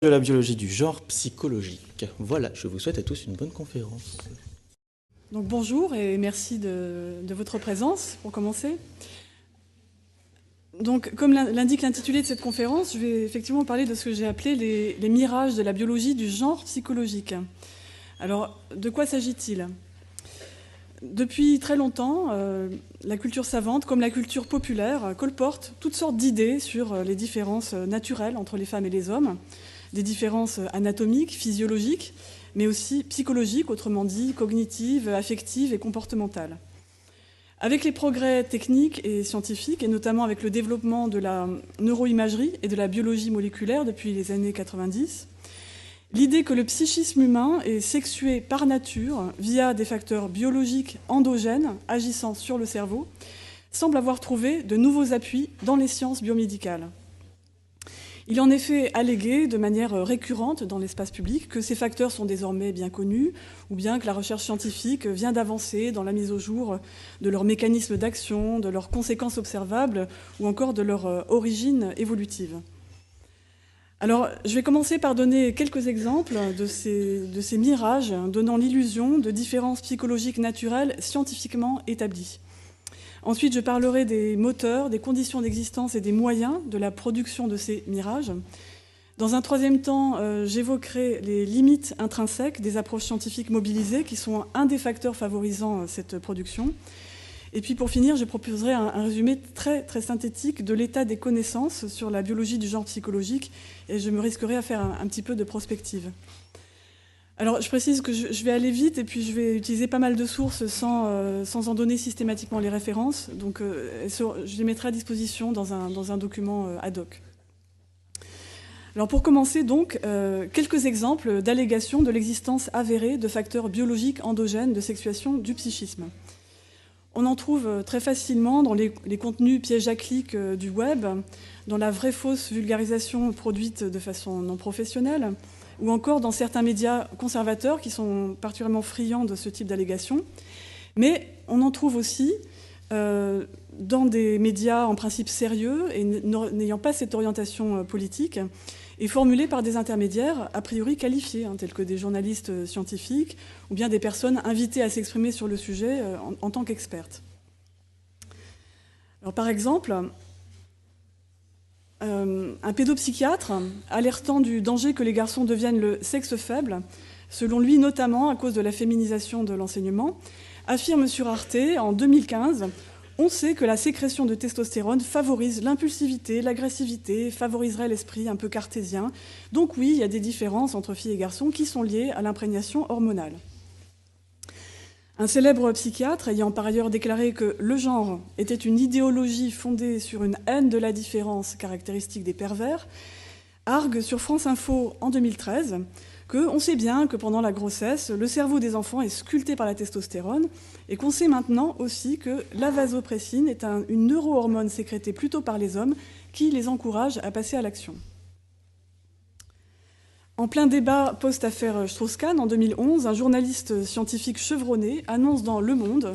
De la biologie du genre psychologique. Voilà, je vous souhaite à tous une bonne conférence. Donc bonjour et merci de votre présence pour commencer. Donc comme l'indique l'intitulé de cette conférence, je vais effectivement parler de ce que j'ai appelé les mirages de la biologie du genre psychologique. Alors de quoi s'agit-il ? Depuis très longtemps, la culture savante, comme la culture populaire, colporte toutes sortes d'idées sur les différences naturelles entre les femmes et les hommes, des différences anatomiques, physiologiques, mais aussi psychologiques, autrement dit cognitives, affectives et comportementales. Avec les progrès techniques et scientifiques, et notamment avec le développement de la neuroimagerie et de la biologie moléculaire depuis les années 90, l'idée que le psychisme humain est sexué par nature via des facteurs biologiques endogènes agissant sur le cerveau semble avoir trouvé de nouveaux appuis dans les sciences biomédicales. Il est en effet allégué de manière récurrente dans l'espace public que ces facteurs sont désormais bien connus, ou bien que la recherche scientifique vient d'avancer dans la mise au jour de leurs mécanismes d'action, de leurs conséquences observables, ou encore de leur origine évolutive. Alors, je vais commencer par donner quelques exemples de ces mirages donnant l'illusion de différences psychologiques naturelles scientifiquement établies. Ensuite, je parlerai des moteurs, des conditions d'existence et des moyens de la production de ces mirages. Dans un troisième temps, j'évoquerai les limites intrinsèques des approches scientifiques mobilisées, qui sont un des facteurs favorisant cette production. Et puis pour finir, je proposerai un résumé très, très synthétique de l'état des connaissances sur la biologie du genre psychologique, et je me risquerai à faire un petit peu de prospective. Alors, je précise que je vais aller vite et puis je vais utiliser pas mal de sources sans en donner systématiquement les références. Donc, je les mettrai à disposition dans un document ad hoc. Alors, pour commencer, donc, quelques exemples d'allégations de l'existence avérée de facteurs biologiques endogènes de sexuation du psychisme. On en trouve très facilement dans les contenus pièges à clics du web, dans la vraie-fausse vulgarisation produite de façon non professionnelle, ou encore dans certains médias conservateurs qui sont particulièrement friands de ce type d'allégations. Mais on en trouve aussi dans des médias en principe sérieux et n'ayant pas cette orientation politique, et formulés par des intermédiaires a priori qualifiés, tels que des journalistes scientifiques ou bien des personnes invitées à s'exprimer sur le sujet en tant qu'expertes. Alors, par exemple, un pédopsychiatre alertant du danger que les garçons deviennent le sexe faible, selon lui notamment à cause de la féminisation de l'enseignement, affirme sur Arte en 2015 « On sait que la sécrétion de testostérone favorise l'impulsivité, l'agressivité, favoriserait l'esprit un peu cartésien. Donc oui, il y a des différences entre filles et garçons qui sont liées à l'imprégnation hormonale. » Un célèbre psychiatre ayant par ailleurs déclaré que le genre était une idéologie fondée sur une haine de la différence caractéristique des pervers, argue sur France Info en 2013 qu'on sait bien que pendant la grossesse, le cerveau des enfants est sculpté par la testostérone et qu'on sait maintenant aussi que la vasopressine est une neurohormone sécrétée plutôt par les hommes qui les encourage à passer à l'action. En plein débat post-affaire Strauss-Kahn, en 2011, un journaliste scientifique chevronné annonce dans Le Monde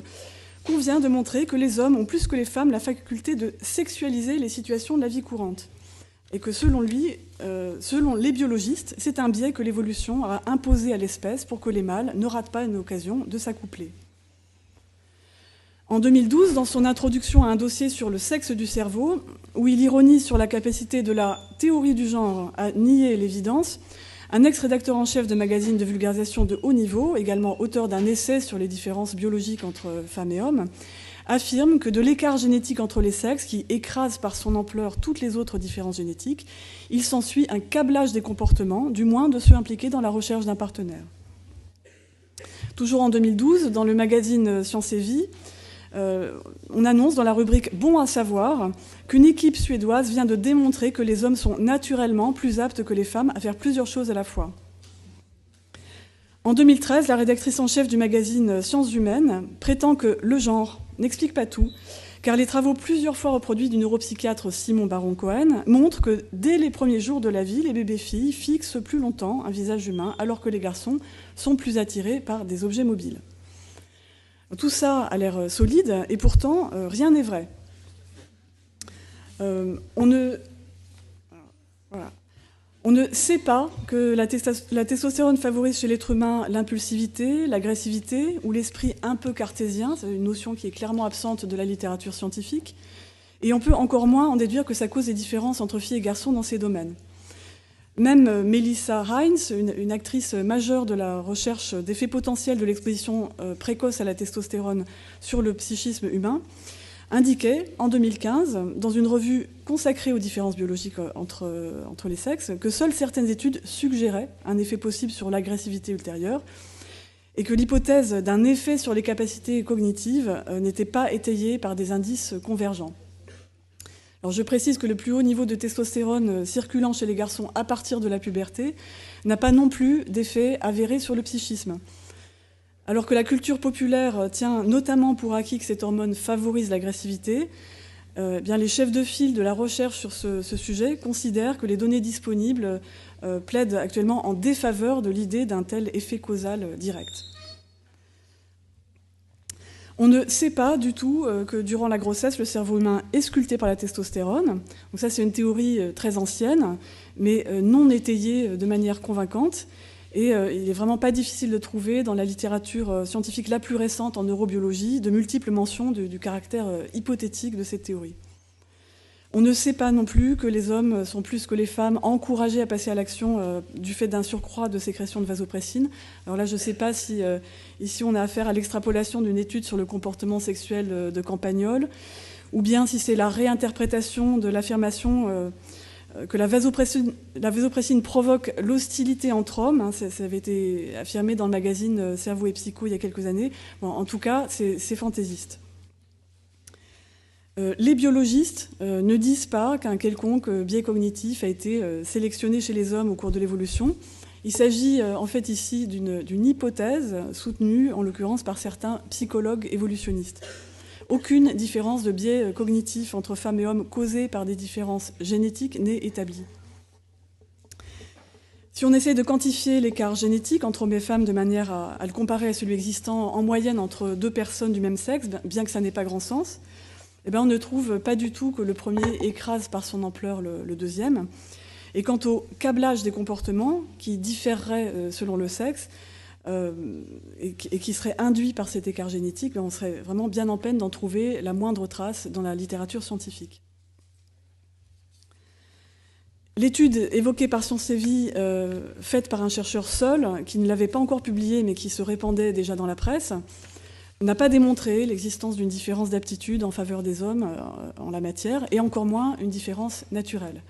qu'on vient de montrer que les hommes ont plus que les femmes la faculté de sexualiser les situations de la vie courante. Et que selon lui, selon les biologistes, c'est un biais que l'évolution a imposé à l'espèce pour que les mâles ne ratent pas une occasion de s'accoupler. En 2012, dans son introduction à un dossier sur le sexe du cerveau, où il ironise sur la capacité de la théorie du genre à nier l'évidence, un ex-rédacteur en chef de magazine de vulgarisation de haut niveau, également auteur d'un essai sur les différences biologiques entre femmes et hommes, affirme que de l'écart génétique entre les sexes, qui écrase par son ampleur toutes les autres différences génétiques, il s'ensuit un câblage des comportements, du moins de ceux impliqués dans la recherche d'un partenaire. Toujours en 2012, dans le magazine Science et Vie, on annonce dans la rubrique « Bon à savoir » qu'une équipe suédoise vient de démontrer que les hommes sont naturellement plus aptes que les femmes à faire plusieurs choses à la fois. En 2013, la rédactrice en chef du magazine Sciences humaines prétend que le genre n'explique pas tout, car les travaux plusieurs fois reproduits du neuropsychiatre Simon Baron-Cohen montrent que dès les premiers jours de la vie, les bébés-filles fixent plus longtemps un visage humain, alors que les garçons sont plus attirés par des objets mobiles. Tout ça a l'air solide, et pourtant, rien n'est vrai. On On ne sait pas que la testostérone favorise chez l'être humain l'impulsivité, l'agressivité ou l'esprit un peu cartésien. C'est une notion qui est clairement absente de la littérature scientifique. Et on peut encore moins en déduire que ça cause des différences entre filles et garçons dans ces domaines. Même Melissa Hines, une actrice majeure de la recherche d'effets potentiels de l'exposition précoce à la testostérone sur le psychisme humain, indiquait en 2015, dans une revue consacrée aux différences biologiques entre les sexes, que seules certaines études suggéraient un effet possible sur l'agressivité ultérieure et que l'hypothèse d'un effet sur les capacités cognitives n'était pas étayée par des indices convergents. Alors je précise que le plus haut niveau de testostérone circulant chez les garçons à partir de la puberté n'a pas non plus d'effet avéré sur le psychisme. Alors que la culture populaire tient notamment pour acquis que cette hormone favorise l'agressivité, bien les chefs de file de la recherche sur ce sujet considèrent que les données disponibles plaident actuellement en défaveur de l'idée d'un tel effet causal direct. On ne sait pas du tout que durant la grossesse, le cerveau humain est sculpté par la testostérone. Donc ça, c'est une théorie très ancienne, mais non étayée de manière convaincante. Et il n'est vraiment pas difficile de trouver dans la littérature scientifique la plus récente en neurobiologie de multiples mentions du caractère hypothétique de cette théorie. On ne sait pas non plus que les hommes sont plus que les femmes encouragés à passer à l'action du fait d'un surcroît de sécrétion de vasopressine. Alors là, je ne sais pas si ici on a affaire à l'extrapolation d'une étude sur le comportement sexuel de Campagnol, ou bien si c'est la réinterprétation de l'affirmation que la vasopressine provoque l'hostilité entre hommes. Ça avait été affirmé dans le magazine Cerveau et Psycho il y a quelques années. Bon, en tout cas, c'est fantaisiste. Les biologistes ne disent pas qu'un quelconque biais cognitif a été sélectionné chez les hommes au cours de l'évolution. Il s'agit en fait ici d'une hypothèse soutenue en l'occurrence par certains psychologues évolutionnistes. Aucune différence de biais cognitif entre femmes et hommes causée par des différences génétiques n'est établie. Si on essaie de quantifier l'écart génétique entre hommes et femmes de manière à le comparer à celui existant en moyenne entre deux personnes du même sexe, bien que ça n'ait pas grand sens, eh bien on ne trouve pas du tout que le premier écrase par son ampleur le deuxième. Et quant au câblage des comportements, qui différeraient selon le sexe, et qui serait induit par cet écart génétique, on serait vraiment bien en peine d'en trouver la moindre trace dans la littérature scientifique. L'étude évoquée par Sciences et Vie, faite par un chercheur seul, qui ne l'avait pas encore publiée mais qui se répandait déjà dans la presse, n'a pas démontré l'existence d'une différence d'aptitude en faveur des hommes en la matière, et encore moins une différence naturelle.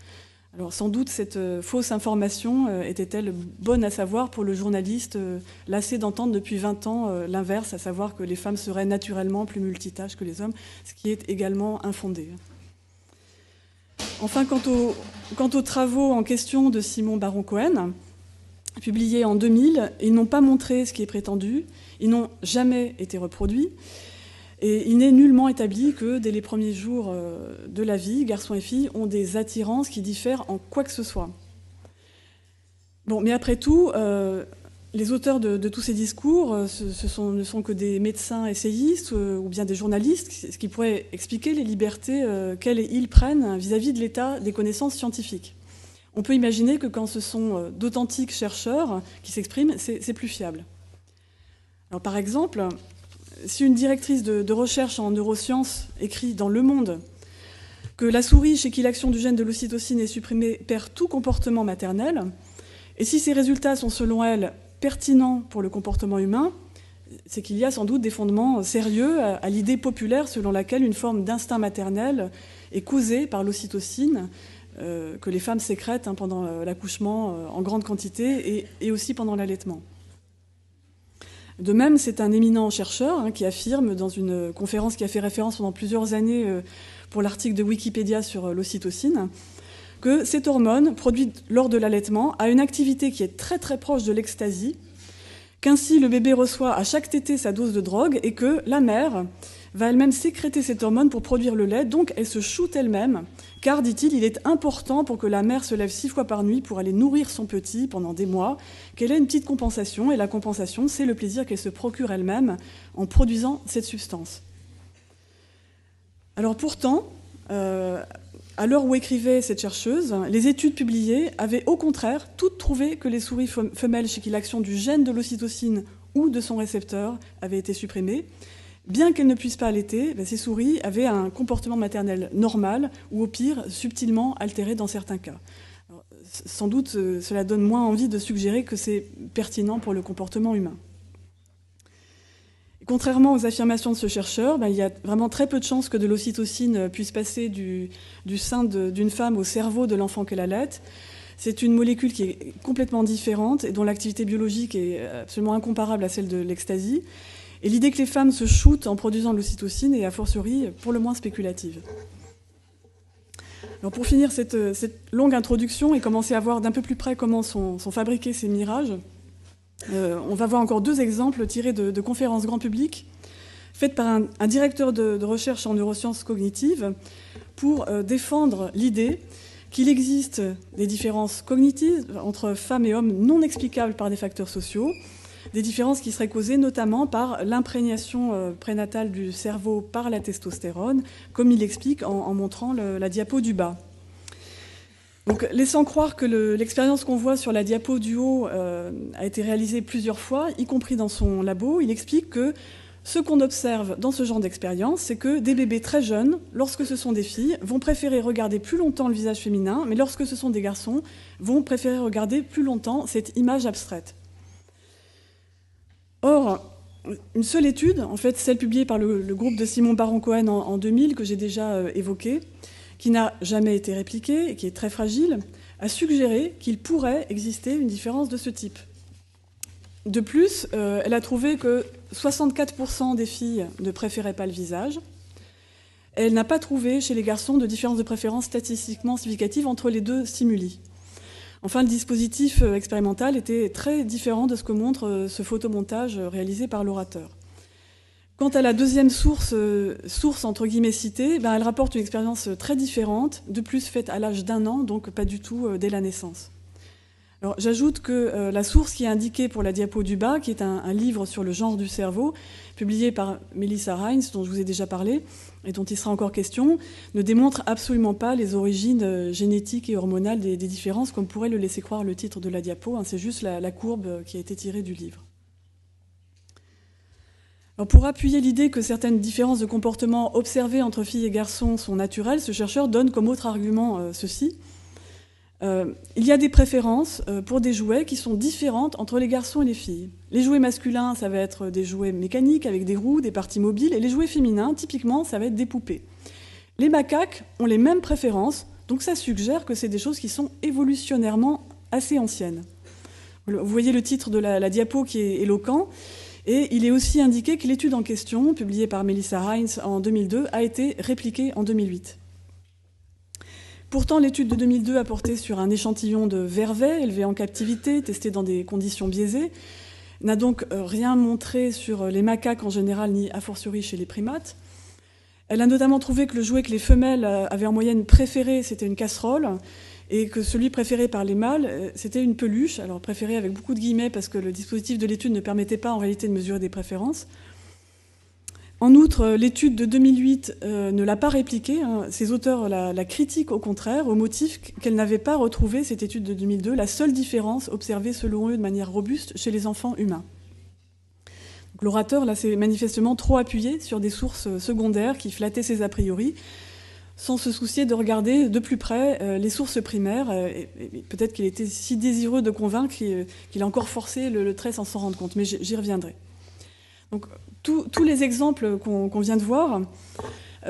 Alors sans doute cette fausse information était-elle bonne à savoir pour le journaliste lassé d'entendre depuis 20 ans l'inverse, à savoir que les femmes seraient naturellement plus multitâches que les hommes, ce qui est également infondé. Enfin, quant aux travaux en question de Simon Baron-Cohen, publiés en 2000, ils n'ont pas montré ce qui est prétendu, ils n'ont jamais été reproduits, et il n'est nullement établi que dès les premiers jours de la vie, garçons et filles ont des attirances qui diffèrent en quoi que ce soit. Bon, mais après tout, les auteurs de tous ces discours ne sont que des médecins essayistes ou bien des journalistes, ce qui pourrait expliquer les libertés qu'elles et ils prennent vis-à-vis de l'état des connaissances scientifiques. On peut imaginer que quand ce sont d'authentiques chercheurs qui s'expriment, c'est plus fiable. Alors, par exemple, si une directrice de recherche en neurosciences écrit dans Le Monde que la souris chez qui l'action du gène de l'ocytocine est supprimée perd tout comportement maternel, et si ces résultats sont selon elle pertinents pour le comportement humain, c'est qu'il y a sans doute des fondements sérieux à l'idée populaire selon laquelle une forme d'instinct maternel est causée par l'ocytocine que les femmes sécrètent pendant l'accouchement en grande quantité et aussi pendant l'allaitement. De même, c'est un éminent chercheur qui affirme dans une conférence qui a fait référence pendant plusieurs années pour l'article de Wikipédia sur l'ocytocine que cette hormone, produite lors de l'allaitement, a une activité qui est très très proche de l'ecstasy, qu'ainsi le bébé reçoit à chaque tétée sa dose de drogue et que la mère va elle-même sécréter cette hormone pour produire le lait, donc elle se shoote elle-même, car, dit-il, il est important pour que la mère se lève 6 fois par nuit pour aller nourrir son petit pendant des mois, qu'elle ait une petite compensation, et la compensation, c'est le plaisir qu'elle se procure elle-même en produisant cette substance. Alors pourtant, à l'heure où écrivait cette chercheuse, les études publiées avaient au contraire toutes trouvé que les souris femelles chez qui l'action du gène de l'ocytocine ou de son récepteur avait été supprimée. Bien qu'elles ne puissent pas allaiter, ces souris avaient un comportement maternel normal ou au pire subtilement altéré dans certains cas. Alors, sans doute, cela donne moins envie de suggérer que c'est pertinent pour le comportement humain. Contrairement aux affirmations de ce chercheur, il y a vraiment très peu de chances que de l'ocytocine puisse passer du sein d'une femme au cerveau de l'enfant qu'elle allait. C'est une molécule qui est complètement différente et dont l'activité biologique est absolument incomparable à celle de l'ecstasy. Et l'idée que les femmes se shootent en produisant de l'ocytocine est a fortiori pour le moins spéculative. Alors pour finir cette longue introduction et commencer à voir d'un peu plus près comment sont fabriqués ces mirages, on va voir encore 2 exemples tirés de conférences grand public faites par un directeur de recherche en neurosciences cognitives pour défendre l'idée qu'il existe des différences cognitives entre femmes et hommes non explicables par des facteurs sociaux, des différences qui seraient causées notamment par l'imprégnation prénatale du cerveau par la testostérone, comme il l'explique en montrant la diapo du bas. Donc, laissant croire que l'expérience qu'on voit sur la diapo du haut a été réalisée plusieurs fois, y compris dans son labo, il explique que ce qu'on observe dans ce genre d'expérience, c'est que des bébés très jeunes, lorsque ce sont des filles, vont préférer regarder plus longtemps le visage féminin, mais lorsque ce sont des garçons, vont préférer regarder plus longtemps cette image abstraite. Or, une seule étude, en fait celle publiée par le groupe de Simon Baron-Cohen en 2000, que j'ai déjà évoquée, qui n'a jamais été répliquée et qui est très fragile, a suggéré qu'il pourrait exister une différence de ce type. De plus, elle a trouvé que 64% des filles ne préféraient pas le visage. Elle n'a pas trouvé chez les garçons de différence de préférence statistiquement significative entre les 2 stimuli. Enfin, le dispositif expérimental était très différent de ce que montre ce photomontage réalisé par l'orateur. Quant à la deuxième source entre guillemets citée, elle rapporte une expérience très différente, de plus faite à l'âge d'1 an, donc pas du tout dès la naissance. Alors, j'ajoute que la source qui est indiquée pour la diapo du bas, qui est un livre sur le genre du cerveau, publié par Melissa Hines, dont je vous ai déjà parlé, et dont il sera encore question, ne démontre absolument pas les origines génétiques et hormonales des différences, comme pourrait le laisser croire le titre de la diapo. C'est juste la courbe qui a été tirée du livre. Alors pour appuyer l'idée que certaines différences de comportement observées entre filles et garçons sont naturelles, ce chercheur donne comme autre argument ceci. Il y a des préférences pour des jouets qui sont différentes entre les garçons et les filles. Les jouets masculins, ça va être des jouets mécaniques avec des roues, des parties mobiles, et les jouets féminins, typiquement, ça va être des poupées. Les macaques ont les mêmes préférences, donc ça suggère que c'est des choses qui sont évolutionnairement assez anciennes. Vous voyez le titre de la diapo qui est éloquent. Et il est aussi indiqué que l'étude en question, publiée par Melissa Hines en 2002, a été répliquée en 2008. Pourtant, l'étude de 2002 a porté sur un échantillon de vervets élevés en captivité, testé dans des conditions biaisées, n'a donc rien montré sur les macaques en général, ni a fortiori chez les primates. Elle a notamment trouvé que le jouet que les femelles avaient en moyenne préféré, c'était une casserole, et que celui préféré par les mâles, c'était une peluche, alors préféré avec beaucoup de guillemets parce que le dispositif de l'étude ne permettait pas en réalité de mesurer des préférences. En outre, l'étude de 2008 ne l'a pas répliquée. Ses auteurs la critiquent au contraire, au motif qu'elle n'avait pas retrouvé, cette étude de 2002, la seule différence observée selon eux de manière robuste chez les enfants humains. L'orateur là, s'est manifestement trop appuyé sur des sources secondaires qui flattaient ses a priori, sans se soucier de regarder de plus près les sources primaires. Et peut-être qu'il était si désireux de convaincre qu'il a encore forcé le trait sans s'en rendre compte, mais j'y reviendrai. Donc, tous les exemples qu'on vient de voir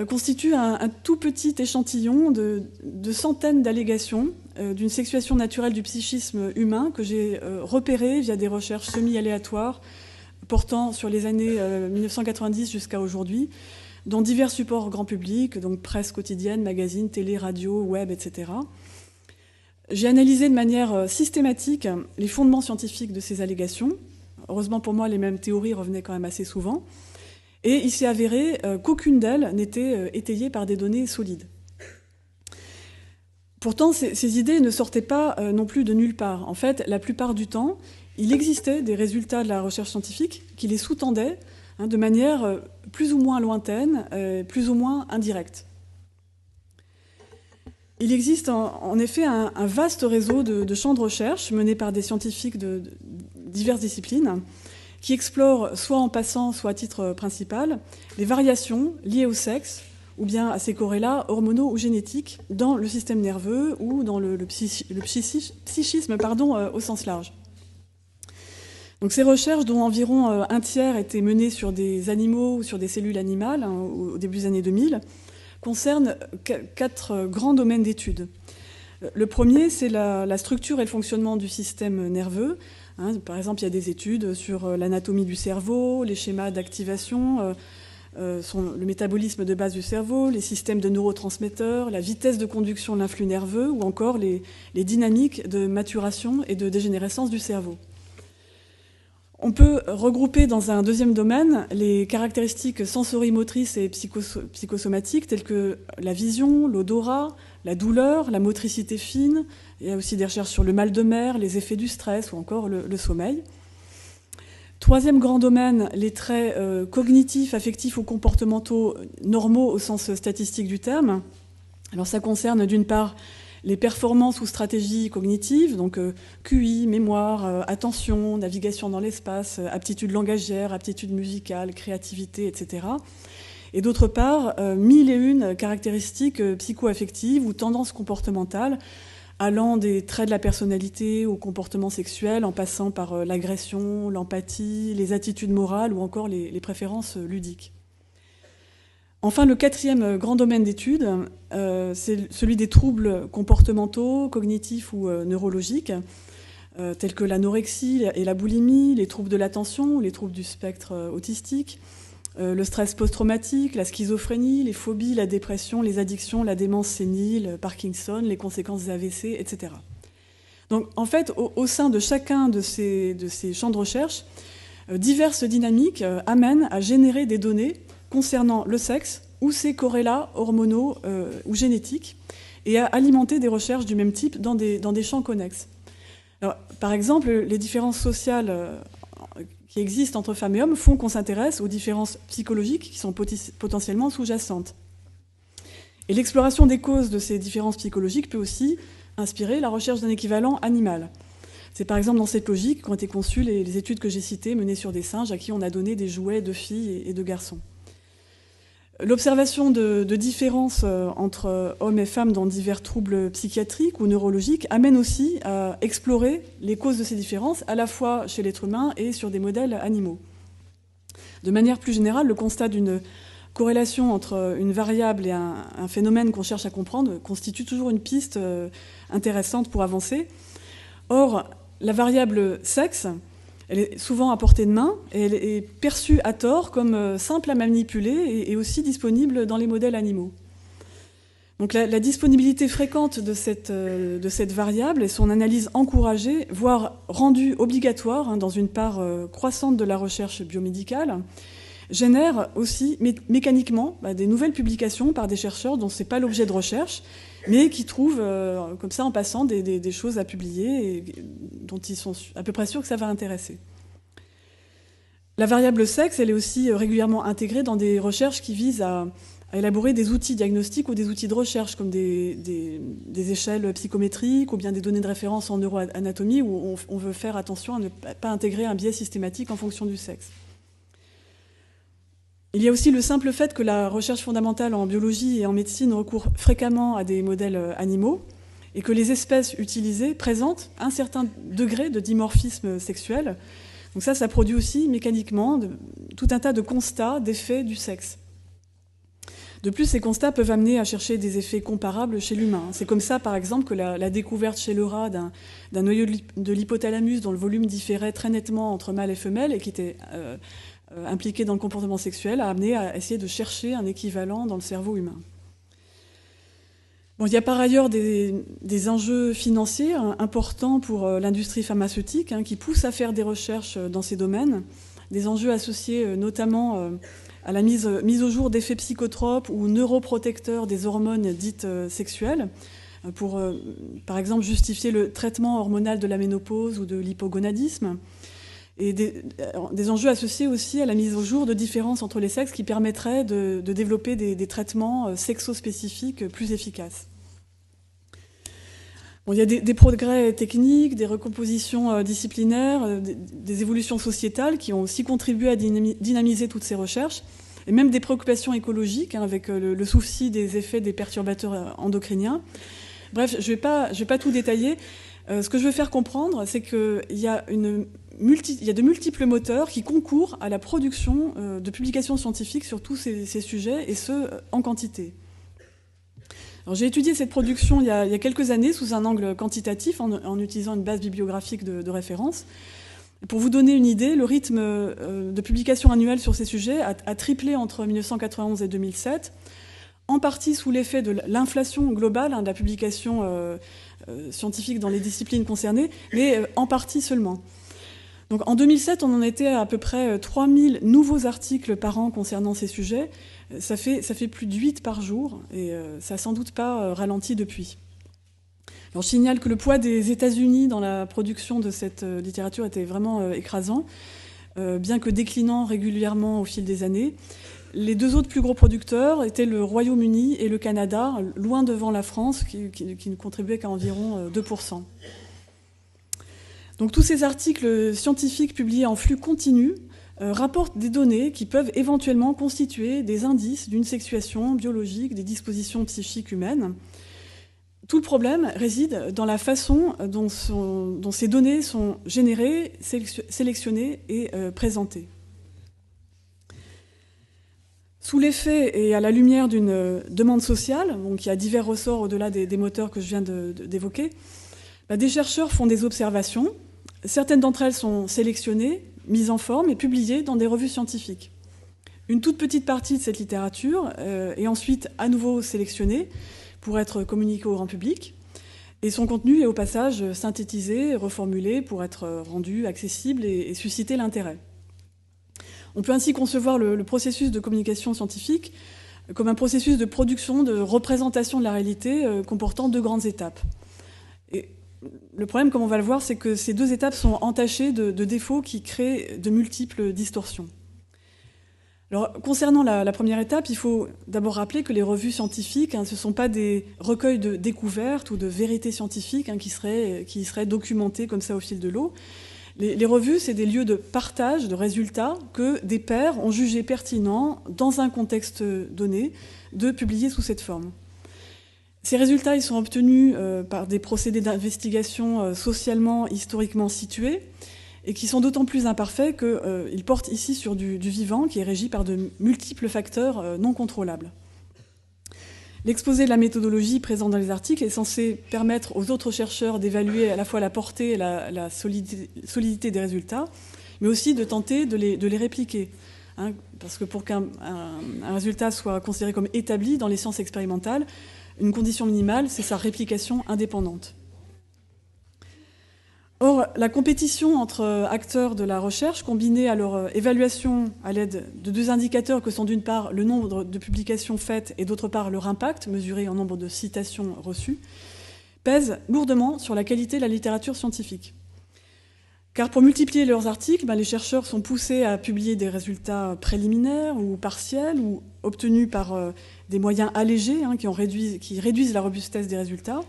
constituent un tout petit échantillon de centaines d'allégations d'une sexuation naturelle du psychisme humain que j'ai repéré via des recherches semi-aléatoires portant sur les années 1990 jusqu'à aujourd'hui, dans divers supports grand public, donc presse quotidienne, magazines, télé, radio, web, etc. J'ai analysé de manière systématique les fondements scientifiques de ces allégations. Heureusement pour moi, les mêmes théories revenaient quand même assez souvent. Et il s'est avéré qu'aucune d'elles n'était étayée par des données solides. Pourtant, ces idées ne sortaient pas non plus de nulle part. En fait, la plupart du temps, il existait des résultats de la recherche scientifique qui les sous-tendaient de manière plus ou moins lointaine, plus ou moins indirecte. il existe en effet un vaste réseau de champs de recherche menés par des scientifiques de diverses disciplines qui explorent, soit en passant, soit à titre principal, les variations liées au sexe ou bien à ces corrélats hormonaux ou génétiques dans le système nerveux ou dans le psychisme au sens large. Donc ces recherches, dont environ un tiers étaient menées sur des animaux ou sur des cellules animales au début des années 2000, concernent 4 grands domaines d'études. Le premier, c'est la structure et le fonctionnement du système nerveux. Par exemple, il y a des études sur l'anatomie du cerveau, les schémas d'activation, le métabolisme de base du cerveau, les systèmes de neurotransmetteurs, la vitesse de conduction de l'influx nerveux ou encore les dynamiques de maturation et de dégénérescence du cerveau. On peut regrouper dans un deuxième domaine les caractéristiques sensorimotrices et psychosomatiques telles que la vision, l'odorat, la douleur, la motricité fine. Il y a aussi des recherches sur le mal de mer, les effets du stress ou encore le sommeil. Troisième grand domaine, les traits cognitifs, affectifs ou comportementaux normaux au sens statistique du terme. Alors ça concerne d'une part les performances ou stratégies cognitives, donc QI, mémoire, attention, navigation dans l'espace, aptitude langagière, aptitude musicale, créativité, etc. Et d'autre part, 1001 caractéristiques psycho-affectives ou tendances comportementales allant des traits de la personnalité au comportement sexuel, en passant par l'agression, l'empathie, les attitudes morales ou encore les préférences ludiques. Enfin, le quatrième grand domaine d'études, c'est celui des troubles comportementaux, cognitifs ou neurologiques, tels que l'anorexie et la boulimie, les troubles de l'attention, les troubles du spectre autistique, le stress post-traumatique, la schizophrénie, les phobies, la dépression, les addictions, la démence sénile, Parkinson, les conséquences des AVC, etc. Donc, en fait, au sein de chacun de ces champs de recherche, diverses dynamiques amènent à générer des données concernant le sexe ou ses corrélats hormonaux ou génétiques et à alimenter des recherches du même type dans des champs connexes. Alors, par exemple, les différences sociales qui existent entre femmes et hommes font qu'on s'intéresse aux différences psychologiques qui sont potentiellement sous-jacentes. Et l'exploration des causes de ces différences psychologiques peut aussi inspirer la recherche d'un équivalent animal. C'est par exemple dans cette logique qu'ont été conçues les études que j'ai citées, menées sur des singes à qui on a donné des jouets de filles et de garçons. L'observation de différences entre hommes et femmes dans divers troubles psychiatriques ou neurologiques amène aussi à explorer les causes de ces différences, à la fois chez l'être humain et sur des modèles animaux. De manière plus générale, le constat d'une corrélation entre une variable et un phénomène qu'on cherche à comprendre constitue toujours une piste intéressante pour avancer. Or, la variable sexe, elle est souvent à portée de main et elle est perçue à tort comme simple à manipuler et aussi disponible dans les modèles animaux. Donc la disponibilité fréquente de cette variable et son analyse encouragée, voire rendue obligatoire dans une part croissante de la recherche biomédicale, génère aussi mécaniquement des nouvelles publications par des chercheurs dont ce n'est pas l'objet de recherche, mais qui trouvent, comme ça, en passant, des choses à publier et dont ils sont à peu près sûrs que ça va intéresser. La variable sexe, elle est aussi régulièrement intégrée dans des recherches qui visent à élaborer des outils diagnostiques ou des outils de recherche, comme des échelles psychométriques ou bien des données de référence en neuroanatomie, où on veut faire attention à ne pas intégrer un biais systématique en fonction du sexe. Il y a aussi le simple fait que la recherche fondamentale en biologie et en médecine recourt fréquemment à des modèles animaux et que les espèces utilisées présentent un certain degré de dimorphisme sexuel. Donc ça produit aussi mécaniquement tout un tas de constats d'effets du sexe. De plus, ces constats peuvent amener à chercher des effets comparables chez l'humain. C'est comme ça, par exemple, que la découverte chez le rat d'un noyau de l'hypothalamus dont le volume différait très nettement entre mâle et femelle et qui était impliqué dans le comportement sexuel a amené à essayer de chercher un équivalent dans le cerveau humain. Bon, il y a par ailleurs des enjeux financiers importants pour l'industrie pharmaceutique qui poussent à faire des recherches dans ces domaines, des enjeux associés notamment à la mise au jour d'effets psychotropes ou neuroprotecteurs des hormones dites sexuelles, pour par exemple justifier le traitement hormonal de la ménopause ou de l'hypogonadisme, et des enjeux associés aussi à la mise au jour de différences entre les sexes qui permettraient de développer des traitements sexospécifiques plus efficaces. Bon, il y a des progrès techniques, des recompositions disciplinaires, des évolutions sociétales qui ont aussi contribué à dynamiser toutes ces recherches, et même des préoccupations écologiques, avec le souci des effets des perturbateurs endocriniens. Bref, je vais pas tout détailler. Ce que je veux faire comprendre, c'est qu'il y a de multiples moteurs qui concourent à la production de publications scientifiques sur tous ces sujets, et ce, en quantité. J'ai étudié cette production il y a quelques années sous un angle quantitatif, en utilisant une base bibliographique de référence. Pour vous donner une idée, le rythme de publication annuelle sur ces sujets a triplé entre 1991 et 2007, en partie sous l'effet de l'inflation globale de la publication scientifique dans les disciplines concernées, mais en partie seulement. Donc, en 2007, on en était à peu près 3000 nouveaux articles par an concernant ces sujets. Ça fait plus de 8 par jour, et ça n'a sans doute pas ralenti depuis. Alors, je signale que le poids des États-Unis dans la production de cette littérature était vraiment écrasant, bien que déclinant régulièrement au fil des années. Les deux autres plus gros producteurs étaient le Royaume-Uni et le Canada, loin devant la France, qui ne contribuait qu'à environ 2%. Donc tous ces articles scientifiques publiés en flux continu rapportent des données qui peuvent éventuellement constituer des indices d'une sexuation biologique des dispositions psychiques humaines. Tout le problème réside dans la façon dont ces données sont générées, sélectionnées et présentées. Sous l'effet et à la lumière d'une demande sociale, donc il y a divers ressorts au-delà des moteurs que je viens d'évoquer, des chercheurs font des observations. Certaines d'entre elles sont sélectionnées, mises en forme et publiées dans des revues scientifiques. Une toute petite partie de cette littérature est ensuite à nouveau sélectionnée pour être communiquée au grand public, et son contenu est au passage synthétisé, reformulé pour être rendu accessible et susciter l'intérêt. On peut ainsi concevoir le processus de communication scientifique comme un processus de production, de représentation de la réalité comportant deux grandes étapes. Et le problème, comme on va le voir, c'est que ces deux étapes sont entachées de défauts qui créent de multiples distorsions. Alors, concernant la première étape, il faut d'abord rappeler que les revues scientifiques, ce ne sont pas des recueils de découvertes ou de vérités scientifiques qui seraient documentées comme ça au fil de l'eau. Les revues, c'est des lieux de partage de résultats que des pairs ont jugé pertinent, dans un contexte donné, de publier sous cette forme. Ces résultats, ils sont obtenus par des procédés d'investigation socialement, historiquement situés, et qui sont d'autant plus imparfaits qu'ils portent ici sur du vivant qui est régi par de multiples facteurs non contrôlables. L'exposé de la méthodologie présent dans les articles est censé permettre aux autres chercheurs d'évaluer à la fois la portée et la solidité des résultats, mais aussi de tenter de les répliquer. Parce que pour qu'un résultat soit considéré comme établi dans les sciences expérimentales, une condition minimale, c'est sa réplication indépendante. Or, la compétition entre acteurs de la recherche, combinée à leur évaluation à l'aide de deux indicateurs que sont d'une part le nombre de publications faites et d'autre part leur impact, mesuré en nombre de citations reçues, pèse lourdement sur la qualité de la littérature scientifique. Car pour multiplier leurs articles, les chercheurs sont poussés à publier des résultats préliminaires ou partiels ou obtenus par des moyens allégés qui réduisent la robustesse des résultats.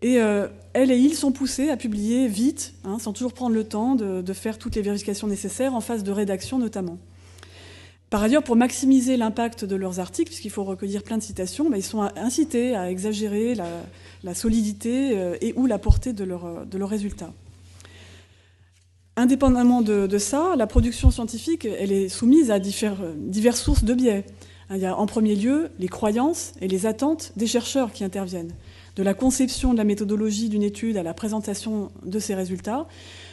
Et elles et ils sont poussés à publier vite, sans toujours prendre le temps de faire toutes les vérifications nécessaires en phase de rédaction notamment. Par ailleurs, pour maximiser l'impact de leurs articles, puisqu'il faut recueillir plein de citations, ils sont incités à exagérer la solidité et ou la portée de leurs résultats. Indépendamment de ça, la production scientifique, elle est soumise à diverses sources de biais. Il y a en premier lieu les croyances et les attentes des chercheurs qui interviennent. De la conception de la méthodologie d'une étude à la présentation de ses résultats,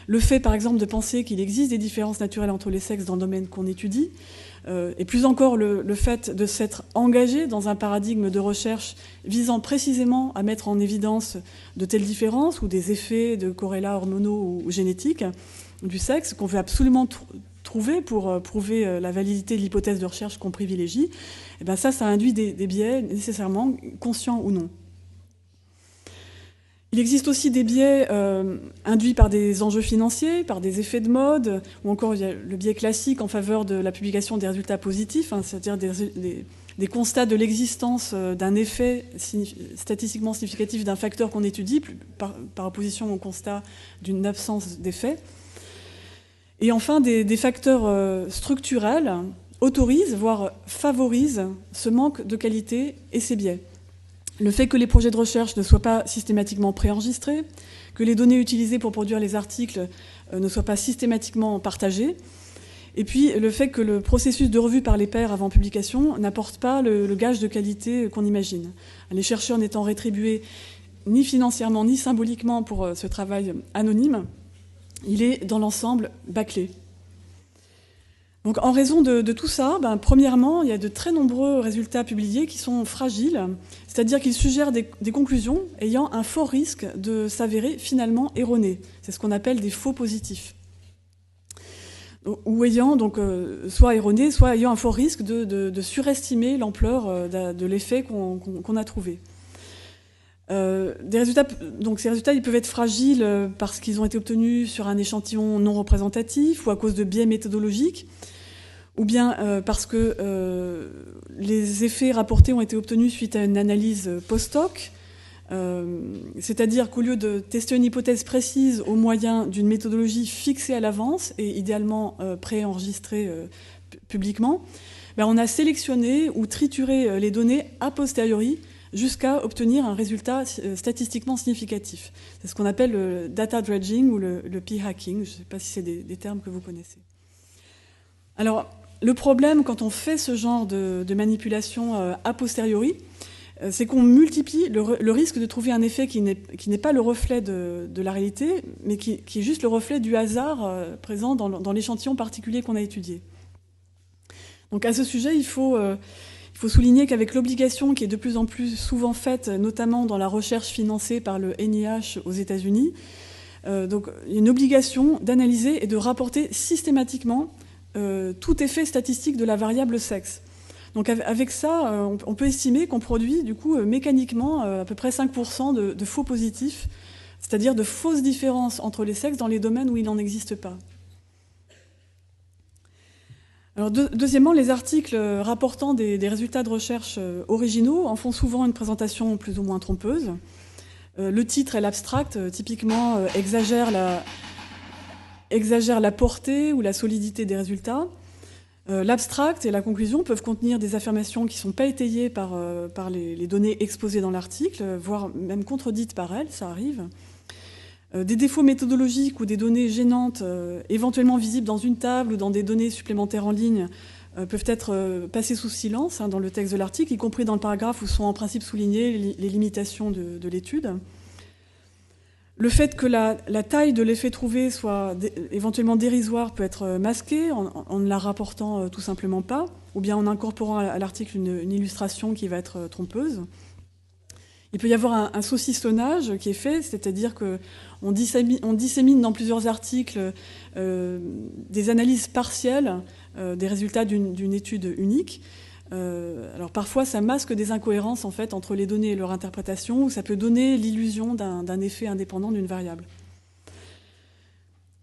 le fait par exemple de penser qu'il existe des différences naturelles entre les sexes dans le domaine qu'on étudie, et plus encore le fait de s'être engagé dans un paradigme de recherche visant précisément à mettre en évidence de telles différences ou des effets de corrélats hormonaux ou génétiques du sexe qu'on veut absolument trouver pour prouver la validité de l'hypothèse de recherche qu'on privilégie, et ça induit des biais nécessairement conscients ou non. Il existe aussi des biais induits par des enjeux financiers, par des effets de mode, ou encore il y a le biais classique en faveur de la publication des résultats positifs, c'est-à-dire des constats de l'existence d'un effet statistiquement significatif d'un facteur qu'on étudie, par opposition au constat d'une absence d'effet. Et enfin, des facteurs structurels autorisent, voire favorisent, ce manque de qualité et ces biais. Le fait que les projets de recherche ne soient pas systématiquement préenregistrés, que les données utilisées pour produire les articles ne soient pas systématiquement partagées, et puis le fait que le processus de revue par les pairs avant publication n'apporte pas le gage de qualité qu'on imagine. Les chercheurs n'étant rétribués ni financièrement ni symboliquement pour ce travail anonyme, il est dans l'ensemble bâclé. Donc, en raison de tout ça, premièrement, il y a de très nombreux résultats publiés qui sont fragiles, c'est-à-dire qu'ils suggèrent des conclusions ayant un fort risque de s'avérer finalement erronées. C'est ce qu'on appelle des faux positifs. Ou ayant donc soit erronés, soit ayant un fort risque de surestimer l'ampleur de l'effet qu'on a trouvé. Donc ces résultats ils peuvent être fragiles parce qu'ils ont été obtenus sur un échantillon non représentatif ou à cause de biais méthodologiques, ou bien parce que les effets rapportés ont été obtenus suite à une analyse post-hoc, c'est-à-dire qu'au lieu de tester une hypothèse précise au moyen d'une méthodologie fixée à l'avance et idéalement préenregistrée publiquement, on a sélectionné ou trituré les données a posteriori jusqu'à obtenir un résultat statistiquement significatif. C'est ce qu'on appelle le data dredging ou le p-hacking. Je ne sais pas si c'est des termes que vous connaissez. Alors, le problème quand on fait ce genre de manipulation a posteriori, c'est qu'on multiplie le risque de trouver un effet qui n'est pas le reflet de la réalité, mais qui est juste le reflet du hasard présent dans l'échantillon particulier qu'on a étudié. Donc à ce sujet, il faut souligner qu'avec l'obligation qui est de plus en plus souvent faite, notamment dans la recherche financée par le NIH aux États-Unis, donc il y a une obligation d'analyser et de rapporter systématiquement tout effet statistique de la variable sexe. Donc avec ça, on peut estimer qu'on produit du coup mécaniquement à peu près 5% de faux positifs, c'est-à-dire de fausses différences entre les sexes dans les domaines où il n'en existe pas. Alors, deuxièmement, les articles rapportant des résultats de recherche originaux en font souvent une présentation plus ou moins trompeuse. Le titre et l'abstract, typiquement, exagèrent la portée ou la solidité des résultats. L'abstract et la conclusion peuvent contenir des affirmations qui ne sont pas étayées par les données exposées dans l'article, voire même contredites par elles, ça arrive. Des défauts méthodologiques ou des données gênantes, éventuellement visibles dans une table ou dans des données supplémentaires en ligne, peuvent être passées sous silence dans le texte de l'article, y compris dans le paragraphe où sont en principe soulignées les limitations de l'étude. Le fait que la taille de l'effet trouvé soit éventuellement dérisoire peut être masqué en ne la rapportant tout simplement pas, ou bien en incorporant à l'article une illustration qui va être trompeuse. Il peut y avoir un saucissonnage qui est fait, c'est-à-dire qu'on dissémine dans plusieurs articles des analyses partielles des résultats d'une étude unique. Alors parfois, ça masque des incohérences en fait, entre les données et leur interprétation, ou ça peut donner l'illusion d'un effet indépendant d'une variable.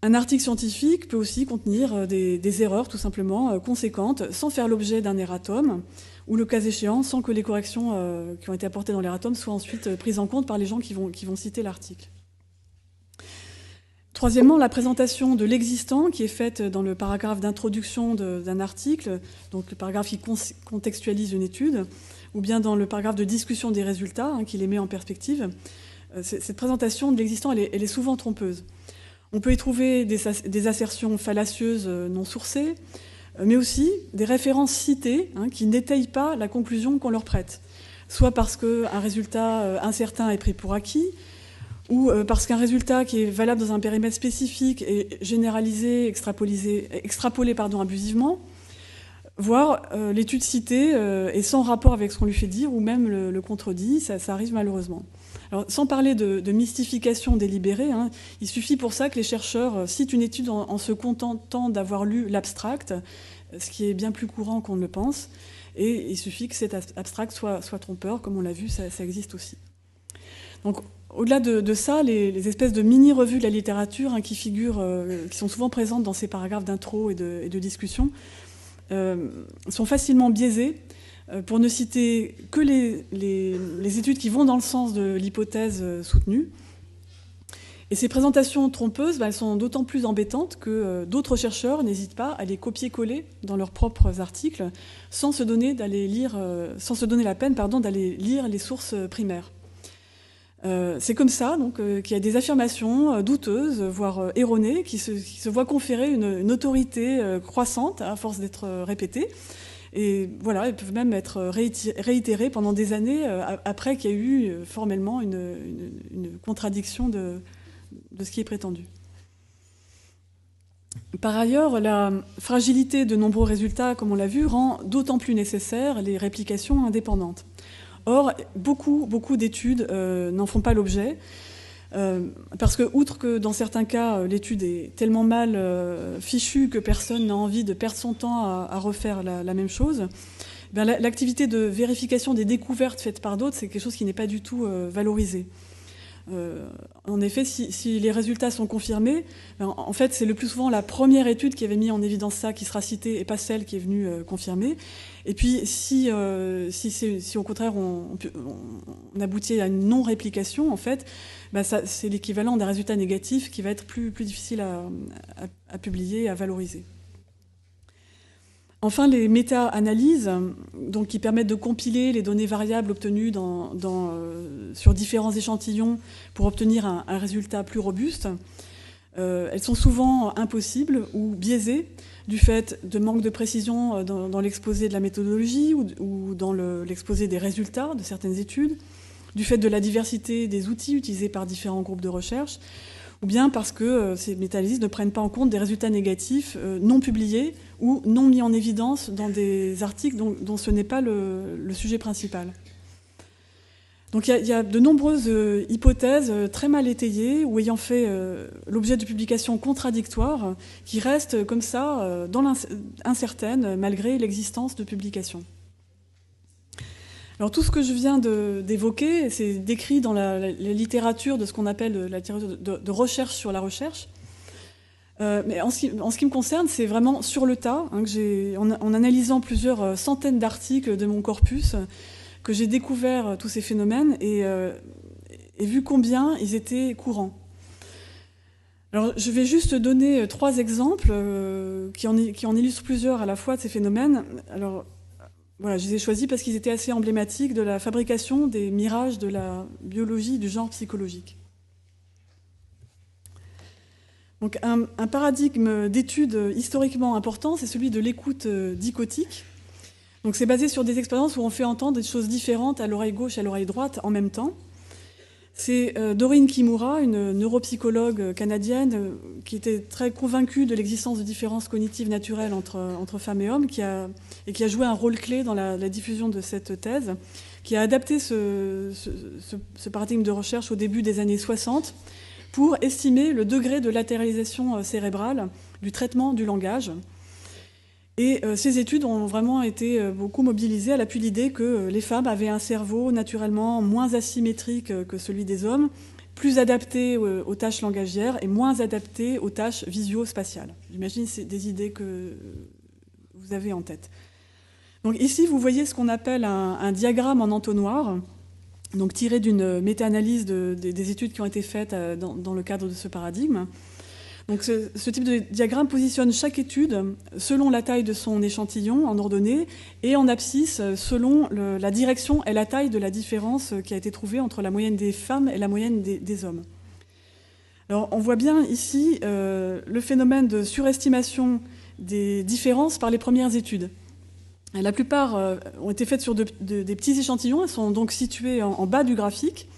Un article scientifique peut aussi contenir des erreurs tout simplement conséquentes, sans faire l'objet d'un erratum, ou le cas échéant, sans que les corrections qui ont été apportées dans l'erratum soient ensuite prises en compte par les gens qui vont citer l'article. Troisièmement, la présentation de l'existant qui est faite dans le paragraphe d'introduction d'un article, donc le paragraphe qui contextualise une étude, ou bien dans le paragraphe de discussion des résultats qui les met en perspective. Cette présentation de l'existant, elle est souvent trompeuse. On peut y trouver des assertions fallacieuses non sourcées, mais aussi des références citées qui n'étayent pas la conclusion qu'on leur prête, soit parce qu'un résultat incertain est pris pour acquis, ou parce qu'un résultat qui est valable dans un périmètre spécifique est généralisé, extrapolé abusivement, voire l'étude citée est sans rapport avec ce qu'on lui fait dire, ou même le contredit, ça arrive malheureusement. Alors, sans parler de mystification délibérée, il suffit pour ça que les chercheurs citent une étude en se contentant d'avoir lu l'abstract, ce qui est bien plus courant qu'on ne le pense, et il suffit que cet abstract soit trompeur, comme on l'a vu, ça existe aussi. Donc, au-delà de ça, les espèces de mini-revues de la littérature qui figurent, qui sont souvent présentes dans ces paragraphes d'intro et de discussion, sont facilement biaisées pour ne citer que les études qui vont dans le sens de l'hypothèse soutenue. Et ces présentations trompeuses, elles sont d'autant plus embêtantes que d'autres chercheurs n'hésitent pas à les copier-coller dans leurs propres articles sans se donner la peine d'aller lire les sources primaires. C'est comme ça qu'il y a des affirmations douteuses, voire erronées, qui se voient conférer une autorité croissante à force d'être répétées. Et voilà, elles peuvent même être réitérées pendant des années après qu'il y a eu formellement une contradiction de ce qui est prétendu. Par ailleurs, la fragilité de nombreux résultats, comme on l'a vu, rend d'autant plus nécessaires les réplications indépendantes. Or, beaucoup d'études n'en font pas l'objet, parce que, outre que dans certains cas, l'étude est tellement mal fichue que personne n'a envie de perdre son temps à refaire la même chose, l'activité de vérification des découvertes faites par d'autres, c'est quelque chose qui n'est pas du tout valorisé. En effet, si les résultats sont confirmés, en fait, c'est le plus souvent la première étude qui avait mis en évidence ça qui sera citée et pas celle qui est venue confirmer. Et puis, si au contraire on aboutit à une non-réplication, en fait, c'est l'équivalent d'un résultat négatif qui va être plus difficile à publier et à valoriser. Enfin, les méta-analyses, qui permettent de compiler les données variables obtenues sur différents échantillons pour obtenir un résultat plus robuste, elles sont souvent impossibles ou biaisées du fait de manque de précision dans l'exposé de la méthodologie ou dans l'exposé des résultats de certaines études, du fait de la diversité des outils utilisés par différents groupes de recherche, ou bien parce que ces méta-analyses ne prennent pas en compte des résultats négatifs non publiés ou non mis en évidence dans des articles dont ce n'est pas le sujet principal. Donc il y a de nombreuses hypothèses très mal étayées ou ayant fait l'objet de publications contradictoires qui restent comme ça incertaines malgré l'existence de publications. Alors tout ce que je viens d'évoquer, c'est décrit dans la littérature de ce qu'on appelle la littérature de recherche sur la recherche. Mais en ce qui me concerne, c'est vraiment sur le tas, en analysant plusieurs centaines d'articles de mon corpus, que j'ai découvert tous ces phénomènes et vu combien ils étaient courants. Alors, je vais juste donner 3 exemples qui en illustrent plusieurs à la fois de ces phénomènes. Alors, voilà, je les ai choisis parce qu'ils étaient assez emblématiques de la fabrication des mirages de la biologie du genre psychologique. Donc, un paradigme d'étude historiquement important, c'est celui de l'écoute dichotique. Donc, c'est basé sur des expériences où on fait entendre des choses différentes à l'oreille gauche et à l'oreille droite en même temps. C'est Doreen Kimura, une neuropsychologue canadienne qui était très convaincue de l'existence de différences cognitives naturelles entre femmes et hommes qui a joué un rôle clé dans la diffusion de cette thèse, qui a adapté ce paradigme de recherche au début des années 60 pour estimer le degré de latéralisation cérébrale du traitement du langage. Et ces études ont vraiment été beaucoup mobilisées à l'appui de l'idée que les femmes avaient un cerveau naturellement moins asymétrique que celui des hommes, plus adapté aux tâches langagières et moins adapté aux tâches visio-spatiales. J'imagine que c'est des idées que vous avez en tête. Donc ici, vous voyez ce qu'on appelle un diagramme en entonnoir, donc tiré d'une méta-analyse des études qui ont été faites dans le cadre de ce paradigme. Donc ce type de diagramme positionne chaque étude selon la taille de son échantillon en ordonnée et en abscisse selon la direction et la taille de la différence qui a été trouvée entre la moyenne des femmes et la moyenne des hommes. Alors on voit bien ici le phénomène de surestimation des différences par les premières études. La plupart ont été faites sur des petits échantillons, elles sont donc situées en bas du graphique.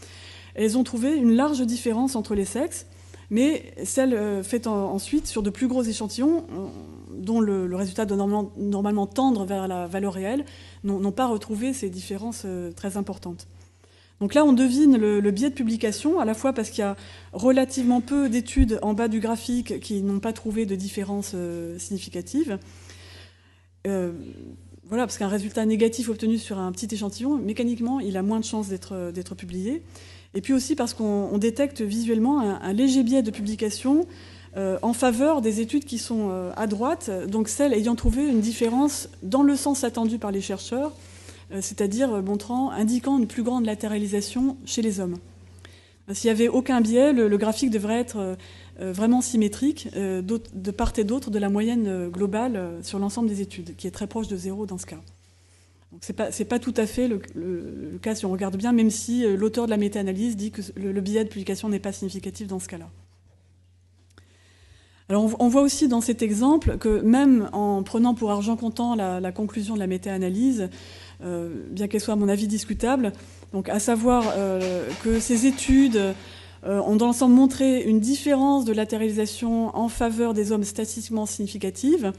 Elles ont trouvé une large différence entre les sexes. Mais celles faites ensuite sur de plus gros échantillons, dont le résultat doit normalement tendre vers la valeur réelle, n'ont pas retrouvé ces différences très importantes. Donc là, on devine le biais de publication, à la fois parce qu'il y a relativement peu d'études en bas du graphique qui n'ont pas trouvé de différences significatives. Voilà, parce qu'un résultat négatif obtenu sur un petit échantillon, mécaniquement, il a moins de chances d'être publié. Et puis aussi parce qu'on détecte visuellement un léger biais de publication en faveur des études qui sont à droite, donc celles ayant trouvé une différence dans le sens attendu par les chercheurs, c'est-à-dire indiquant une plus grande latéralisation chez les hommes. S'il n'y avait aucun biais, le graphique devrait être vraiment symétrique de part et d'autre de la moyenne globale sur l'ensemble des études, qui est très proche de 0 dans ce cas. Ce n'est pas tout à fait le cas si on regarde bien, même si l'auteur de la méta-analyse dit que le biais de publication n'est pas significatif dans ce cas-là. Alors on voit aussi dans cet exemple que même en prenant pour argent comptant la conclusion de la méta-analyse, bien qu'elle soit à mon avis discutable, donc à savoir que ces études ont dans l'ensemble montré une différence de latéralisation en faveur des hommes statistiquement significative,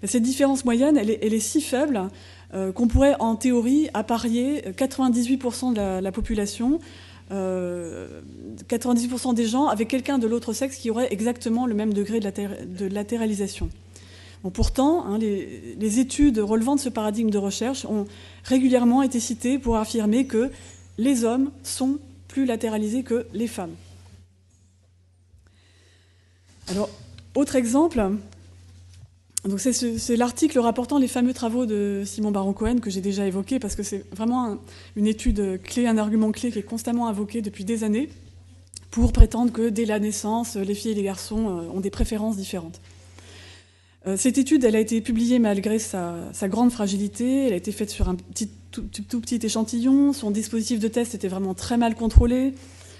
cette différence moyenne, elle est si faible qu'on pourrait en théorie apparier 98% de la population, 90% des gens avec quelqu'un de l'autre sexe qui aurait exactement le même degré de latéralisation. Bon, pourtant, les études relevant de ce paradigme de recherche ont régulièrement été citées pour affirmer que les hommes sont plus latéralisés que les femmes. Alors, autre exemple, c'est l'article rapportant les fameux travaux de Simon Baron-Cohen que j'ai déjà évoqué, parce que c'est vraiment une étude clé, un argument clé qui est constamment invoqué depuis des années pour prétendre que dès la naissance, les filles et les garçons ont des préférences différentes. Cette étude, elle a été publiée malgré sa grande fragilité, elle a été faite sur un tout petit échantillon, son dispositif de test était vraiment très mal contrôlé,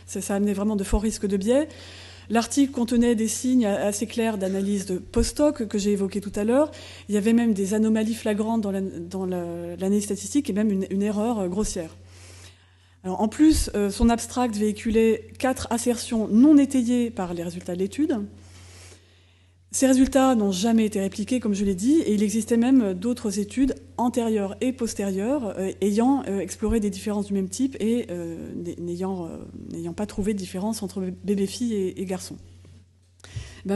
ça amenait vraiment de forts risques de biais. L'article contenait des signes assez clairs d'analyse de post-hoc que j'ai évoqué tout à l'heure. Il y avait même des anomalies flagrantes dans l'analyse statistique et même une erreur grossière. Alors, en plus, son abstract véhiculait 4 assertions non étayées par les résultats de l'étude. Ces résultats n'ont jamais été répliqués, comme je l'ai dit, et il existait même d'autres études antérieures et postérieures ayant exploré des différences du même type et n'ayant pas trouvé de différence entre bébés-filles et garçons.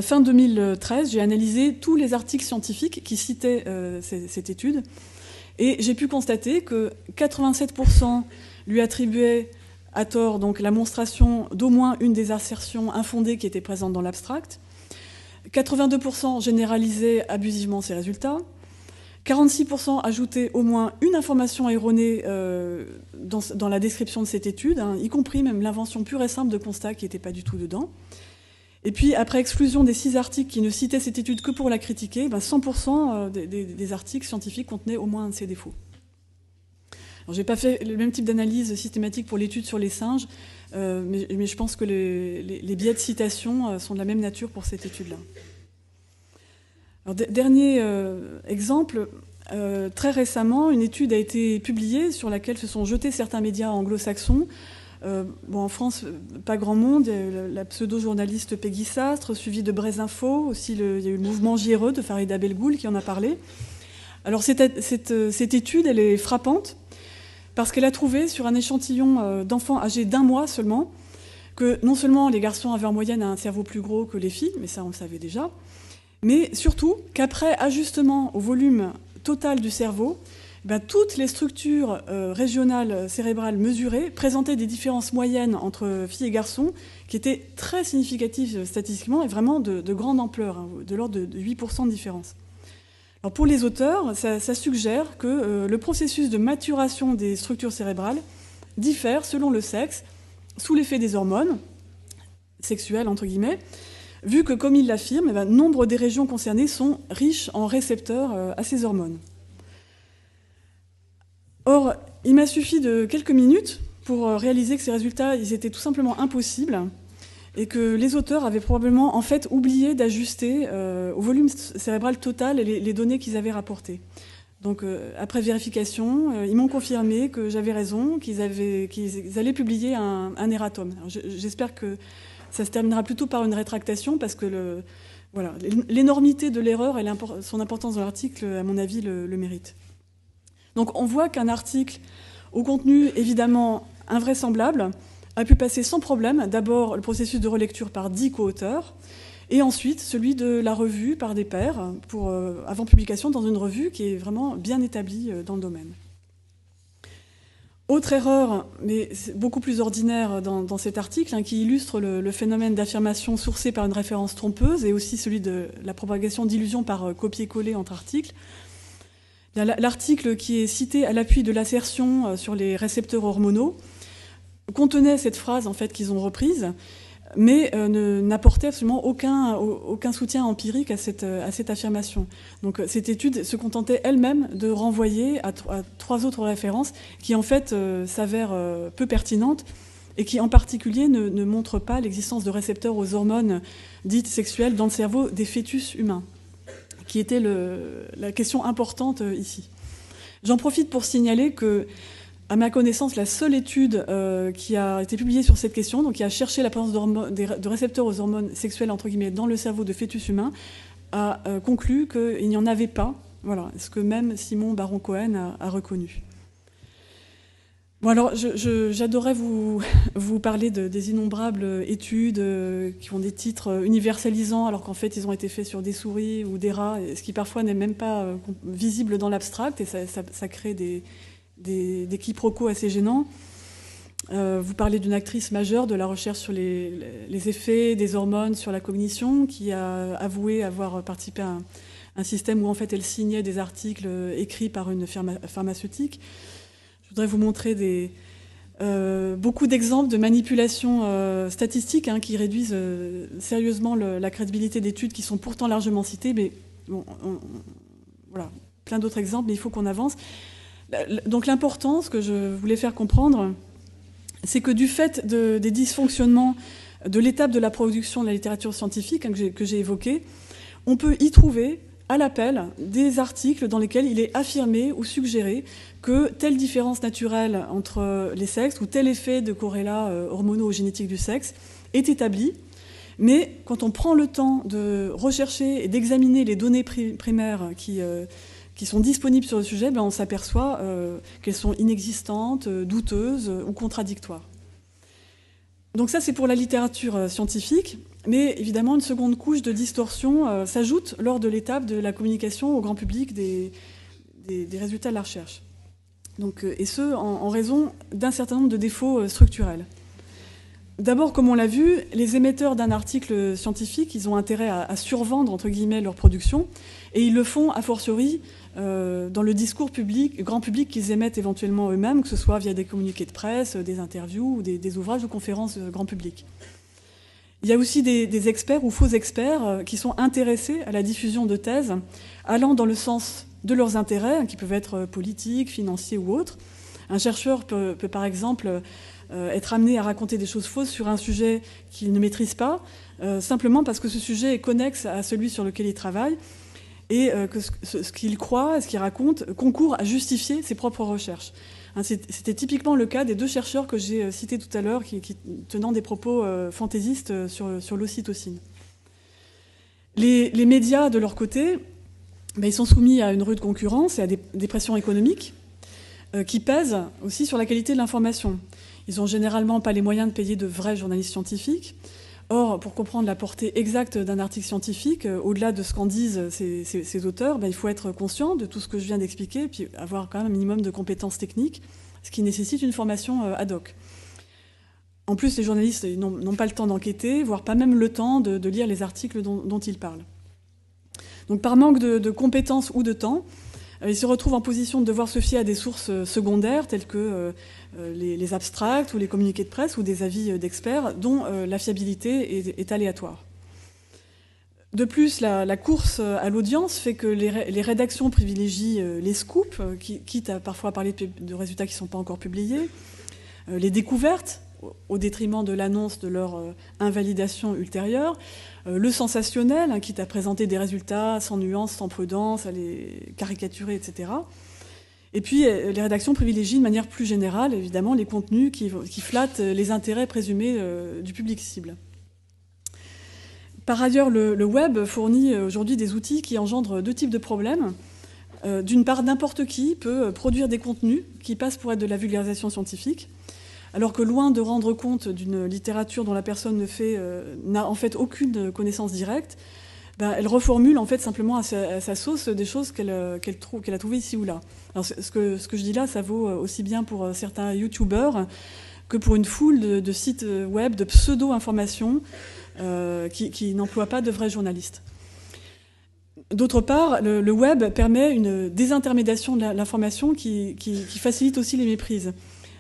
Fin 2013, j'ai analysé tous les articles scientifiques qui citaient cette étude, et j'ai pu constater que 87% lui attribuaient à tort donc, la monstration d'au moins une des assertions infondées qui étaient présentes dans l'abstract, 82% généralisaient abusivement ces résultats, 46% ajoutaient au moins une information erronée dans la description de cette étude, y compris même l'invention pure et simple de constats qui n'étaient pas du tout dedans. Et puis, après exclusion des 6 articles qui ne citaient cette étude que pour la critiquer, 100% des articles scientifiques contenaient au moins un de ces défauts. Je n'ai pas fait le même type d'analyse systématique pour l'étude sur les singes, mais je pense que les biais de citation sont de la même nature pour cette étude-là. Dernier exemple, très récemment, une étude a été publiée sur laquelle se sont jetés certains médias anglo-saxons. En France, pas grand monde. La pseudo-journaliste Peggy Sastre, suivie de Brésinfo. Aussi, il y a eu le mouvement JRE de Farida Belgoul qui en a parlé. Alors, cette étude, elle est frappante parce qu'elle a trouvé sur un échantillon d'enfants âgés d'1 mois seulement que non seulement les garçons avaient en moyenne un cerveau plus gros que les filles, mais ça on le savait déjà, mais surtout qu'après ajustement au volume total du cerveau, toutes les structures régionales cérébrales mesurées présentaient des différences moyennes entre filles et garçons qui étaient très significatives statistiquement et vraiment de grande ampleur, de l'ordre de 8% de différence. Alors pour les auteurs, ça suggère que le processus de maturation des structures cérébrales diffère selon le sexe, sous l'effet des hormones, sexuelles entre guillemets, vu que, comme ils l'affirment, nombre des régions concernées sont riches en récepteurs à ces hormones. Or, il m'a suffi de quelques minutes pour réaliser que ces résultats ils étaient tout simplement impossibles et que les auteurs avaient probablement en fait oublié d'ajuster au volume cérébral total les données qu'ils avaient rapportées. Donc après vérification, ils m'ont confirmé que j'avais raison, qu'ils allaient publier un erratum. J'espère que ça se terminera plutôt par une rétractation parce que l'énormité de l'erreur et son importance dans l'article, à mon avis, le mérite. Donc on voit qu'un article au contenu évidemment invraisemblable a pu passer sans problème d'abord le processus de relecture par 10 co-auteurs et ensuite celui de la revue par des pairs avant publication dans une revue qui est vraiment bien établie dans le domaine. Autre erreur, mais beaucoup plus ordinaire dans cet article, qui illustre le phénomène d'affirmation sourcée par une référence trompeuse et aussi celui de la propagation d'illusions par copier-coller entre articles. L'article qui est cité à l'appui de l'assertion sur les récepteurs hormonaux contenait cette phrase en fait, qu'ils ont reprise, mais n'apportait absolument aucun soutien empirique à cette affirmation. Donc cette étude se contentait elle-même de renvoyer à 3 autres références qui en fait s'avèrent peu pertinentes et qui en particulier ne montrent pas l'existence de récepteurs aux hormones dites sexuelles dans le cerveau des fœtus humains, qui était la question importante ici. J'en profite pour signaler que, à ma connaissance, la seule étude qui a été publiée sur cette question, donc qui a cherché la présence de récepteurs aux hormones sexuelles entre guillemets dans le cerveau de fœtus humains, a conclu qu'il n'y en avait pas. Voilà, ce que même Simon Baron-Cohen a reconnu. Bon, alors, j'adorerais vous parler des innombrables études qui ont des titres universalisants, alors qu'en fait, ils ont été faits sur des souris ou des rats, ce qui parfois n'est même pas visible dans l'abstract, et ça crée des quiproquos assez gênants. Vous parlez d'une actrice majeure de la recherche sur les effets des hormones sur la cognition, qui a avoué avoir participé à un système où en fait elle signait des articles écrits par une firme pharmaceutique. Je voudrais vous montrer beaucoup d'exemples de manipulations statistiques qui réduisent sérieusement la crédibilité d'études qui sont pourtant largement citées. Mais bon, voilà, plein d'autres exemples, mais il faut qu'on avance. Donc l'importance que je voulais faire comprendre, c'est que du fait des dysfonctionnements de l'étape de la production de la littérature scientifique que j'ai évoquée, on peut y trouver à l'appel des articles dans lesquels il est affirmé ou suggéré que telle différence naturelle entre les sexes ou tel effet de corrélat hormonaux ou génétique du sexe est établi. Mais quand on prend le temps de rechercher et d'examiner les données primaires qui sont disponibles sur le sujet, on s'aperçoit qu'elles sont inexistantes, douteuses ou contradictoires. Donc ça, c'est pour la littérature scientifique, mais évidemment, une seconde couche de distorsion s'ajoute lors de l'étape de la communication au grand public des résultats de la recherche. Donc, et ce, en raison d'un certain nombre de défauts structurels. D'abord, comme on l'a vu, les émetteurs d'un article scientifique, ils ont intérêt à survendre, entre guillemets, leur production, et ils le font, a fortiori, dans le discours public, grand public qu'ils émettent éventuellement eux-mêmes, que ce soit via des communiqués de presse, des interviews ou des ouvrages ou conférences grand public. Il y a aussi des experts ou faux experts qui sont intéressés à la diffusion de thèses allant dans le sens de leurs intérêts, qui peuvent être politiques, financiers ou autres. Un chercheur peut par exemple être amené à raconter des choses fausses sur un sujet qu'il ne maîtrise pas, simplement parce que ce sujet est connexe à celui sur lequel il travaille, et que ce qu'il croit, ce qu'il raconte, concourt à justifier ses propres recherches. C'était typiquement le cas des 2 chercheurs que j'ai cités tout à l'heure, qui tenant des propos fantaisistes sur l'ocytocine. Les médias, de leur côté, ils sont soumis à une rude concurrence et à des pressions économiques qui pèsent aussi sur la qualité de l'information. Ils n'ont généralement pas les moyens de payer de vrais journalistes scientifiques. Or, pour comprendre la portée exacte d'un article scientifique, au-delà de ce qu'en disent ces auteurs, il faut être conscient de tout ce que je viens d'expliquer, puis avoir quand même un minimum de compétences techniques, ce qui nécessite une formation ad hoc. En plus, les journalistes n'ont pas le temps d'enquêter, voire pas même le temps de lire les articles dont ils parlent. Donc, par manque de compétences ou de temps, ils se retrouvent en position de devoir se fier à des sources secondaires, telles que les abstracts ou les communiqués de presse ou des avis d'experts, dont la fiabilité est aléatoire. De plus, la course à l'audience fait que les rédactions privilégient les scoops, quitte à parfois parler de résultats qui ne sont pas encore publiés, les découvertes, au détriment de l'annonce de leur invalidation ultérieure, le sensationnel, quitte à présenter des résultats sans nuance, sans prudence, à les caricaturer, etc. Et puis, les rédactions privilégient de manière plus générale, évidemment, les contenus qui flattent les intérêts présumés du public cible. Par ailleurs, le web fournit aujourd'hui des outils qui engendrent 2 types de problèmes. D'une part, n'importe qui peut produire des contenus qui passent pour être de la vulgarisation scientifique, alors que loin de rendre compte d'une littérature dont la personne n'a en fait aucune connaissance directe, elle reformule en fait simplement à sa sauce des choses qu'elle a trouvées ici ou là. Alors ce que je dis là, ça vaut aussi bien pour certains youtubeurs que pour une foule de sites web, de pseudo-informations qui n'emploient pas de vrais journalistes. D'autre part, le web permet une désintermédiation de l'information qui facilite aussi les méprises.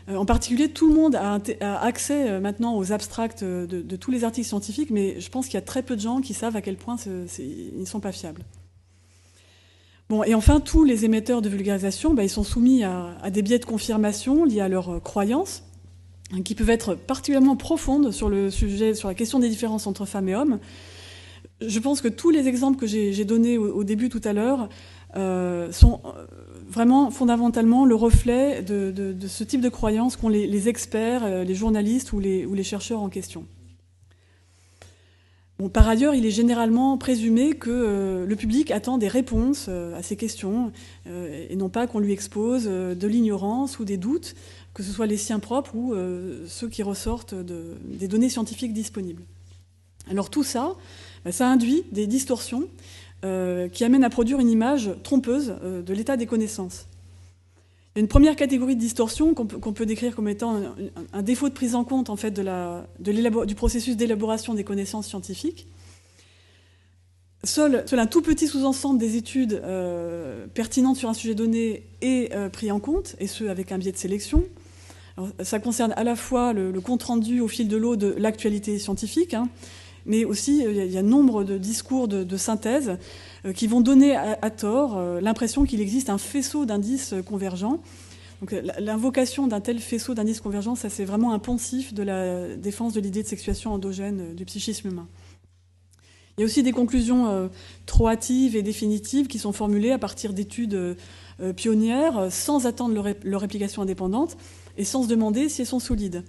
En particulier, tout le monde a accès maintenant aux abstracts de tous les articles scientifiques, mais je pense qu'il y a très peu de gens qui savent à quel point ils ne sont pas fiables. Bon, et enfin, tous les émetteurs de vulgarisation, ils sont soumis à des biais de confirmation liés à leurs croyances, qui peuvent être particulièrement profondes sur la question des différences entre femmes et hommes. Je pense que tous les exemples que j'ai donnés au début tout à l'heure sont vraiment fondamentalement le reflet de ce type de croyances qu'ont les experts, les journalistes ou les chercheurs en question. Bon, par ailleurs, il est généralement présumé que le public attend des réponses à ces questions et non pas qu'on lui expose de l'ignorance ou des doutes, que ce soit les siens propres ou ceux qui ressortent des données scientifiques disponibles. Alors tout ça, ça induit des distorsions qui amènent à produire une image trompeuse de l'état des connaissances. Il y a une première catégorie de distorsion qu'on peut décrire comme étant un défaut de prise en compte en fait, du processus d'élaboration des connaissances scientifiques. Seul un tout petit sous-ensemble des études pertinentes sur un sujet donné est pris en compte, et ce avec un biais de sélection. Alors, ça concerne à la fois le compte-rendu au fil de l'eau de l'actualité scientifique, mais aussi il y a nombre de discours de synthèse qui vont donner à tort l'impression qu'il existe un faisceau d'indices convergents. Donc, l'invocation d'un tel faisceau d'indices convergents, ça c'est vraiment un poncif de la défense de l'idée de sexuation endogène du psychisme humain. Il y a aussi des conclusions trop hâtives et définitives qui sont formulées à partir d'études pionnières sans attendre leur réplication indépendante et sans se demander si elles sont solides.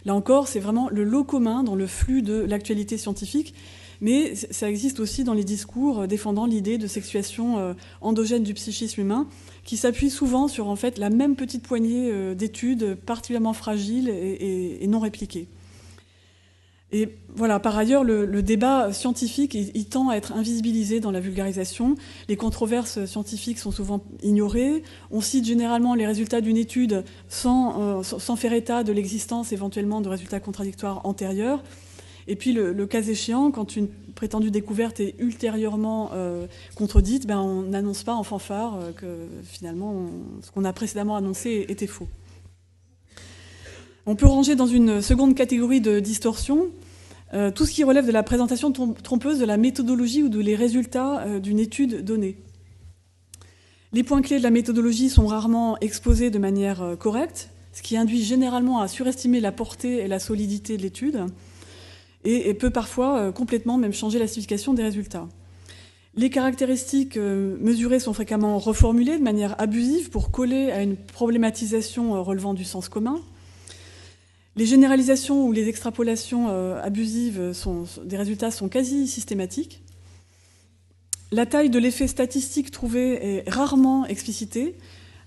Là encore, c'est vraiment le lot commun dans le flux de l'actualité scientifique, mais ça existe aussi dans les discours défendant l'idée de sexuation endogène du psychisme humain, qui s'appuie souvent sur en fait, la même petite poignée d'études particulièrement fragiles et non répliquées. Et voilà, par ailleurs, le débat scientifique, il tend à être invisibilisé dans la vulgarisation. Les controverses scientifiques sont souvent ignorées. On cite généralement les résultats d'une étude sans faire état de l'existence éventuellement de résultats contradictoires antérieurs. Et puis, le cas échéant, quand une prétendue découverte est ultérieurement contredite, on n'annonce pas en fanfare que finalement, ce qu'on a précédemment annoncé était faux. On peut ranger dans une seconde catégorie de distorsion tout ce qui relève de la présentation trompeuse de la méthodologie ou des résultats d'une étude donnée. Les points clés de la méthodologie sont rarement exposés de manière correcte, ce qui induit généralement à surestimer la portée et la solidité de l'étude, et peut parfois complètement même changer la signification des résultats. Les caractéristiques mesurées sont fréquemment reformulées de manière abusive pour coller à une problématisation relevant du sens commun. Les généralisations ou les extrapolations abusives des résultats sont quasi systématiques. La taille de l'effet statistique trouvé est rarement explicitée,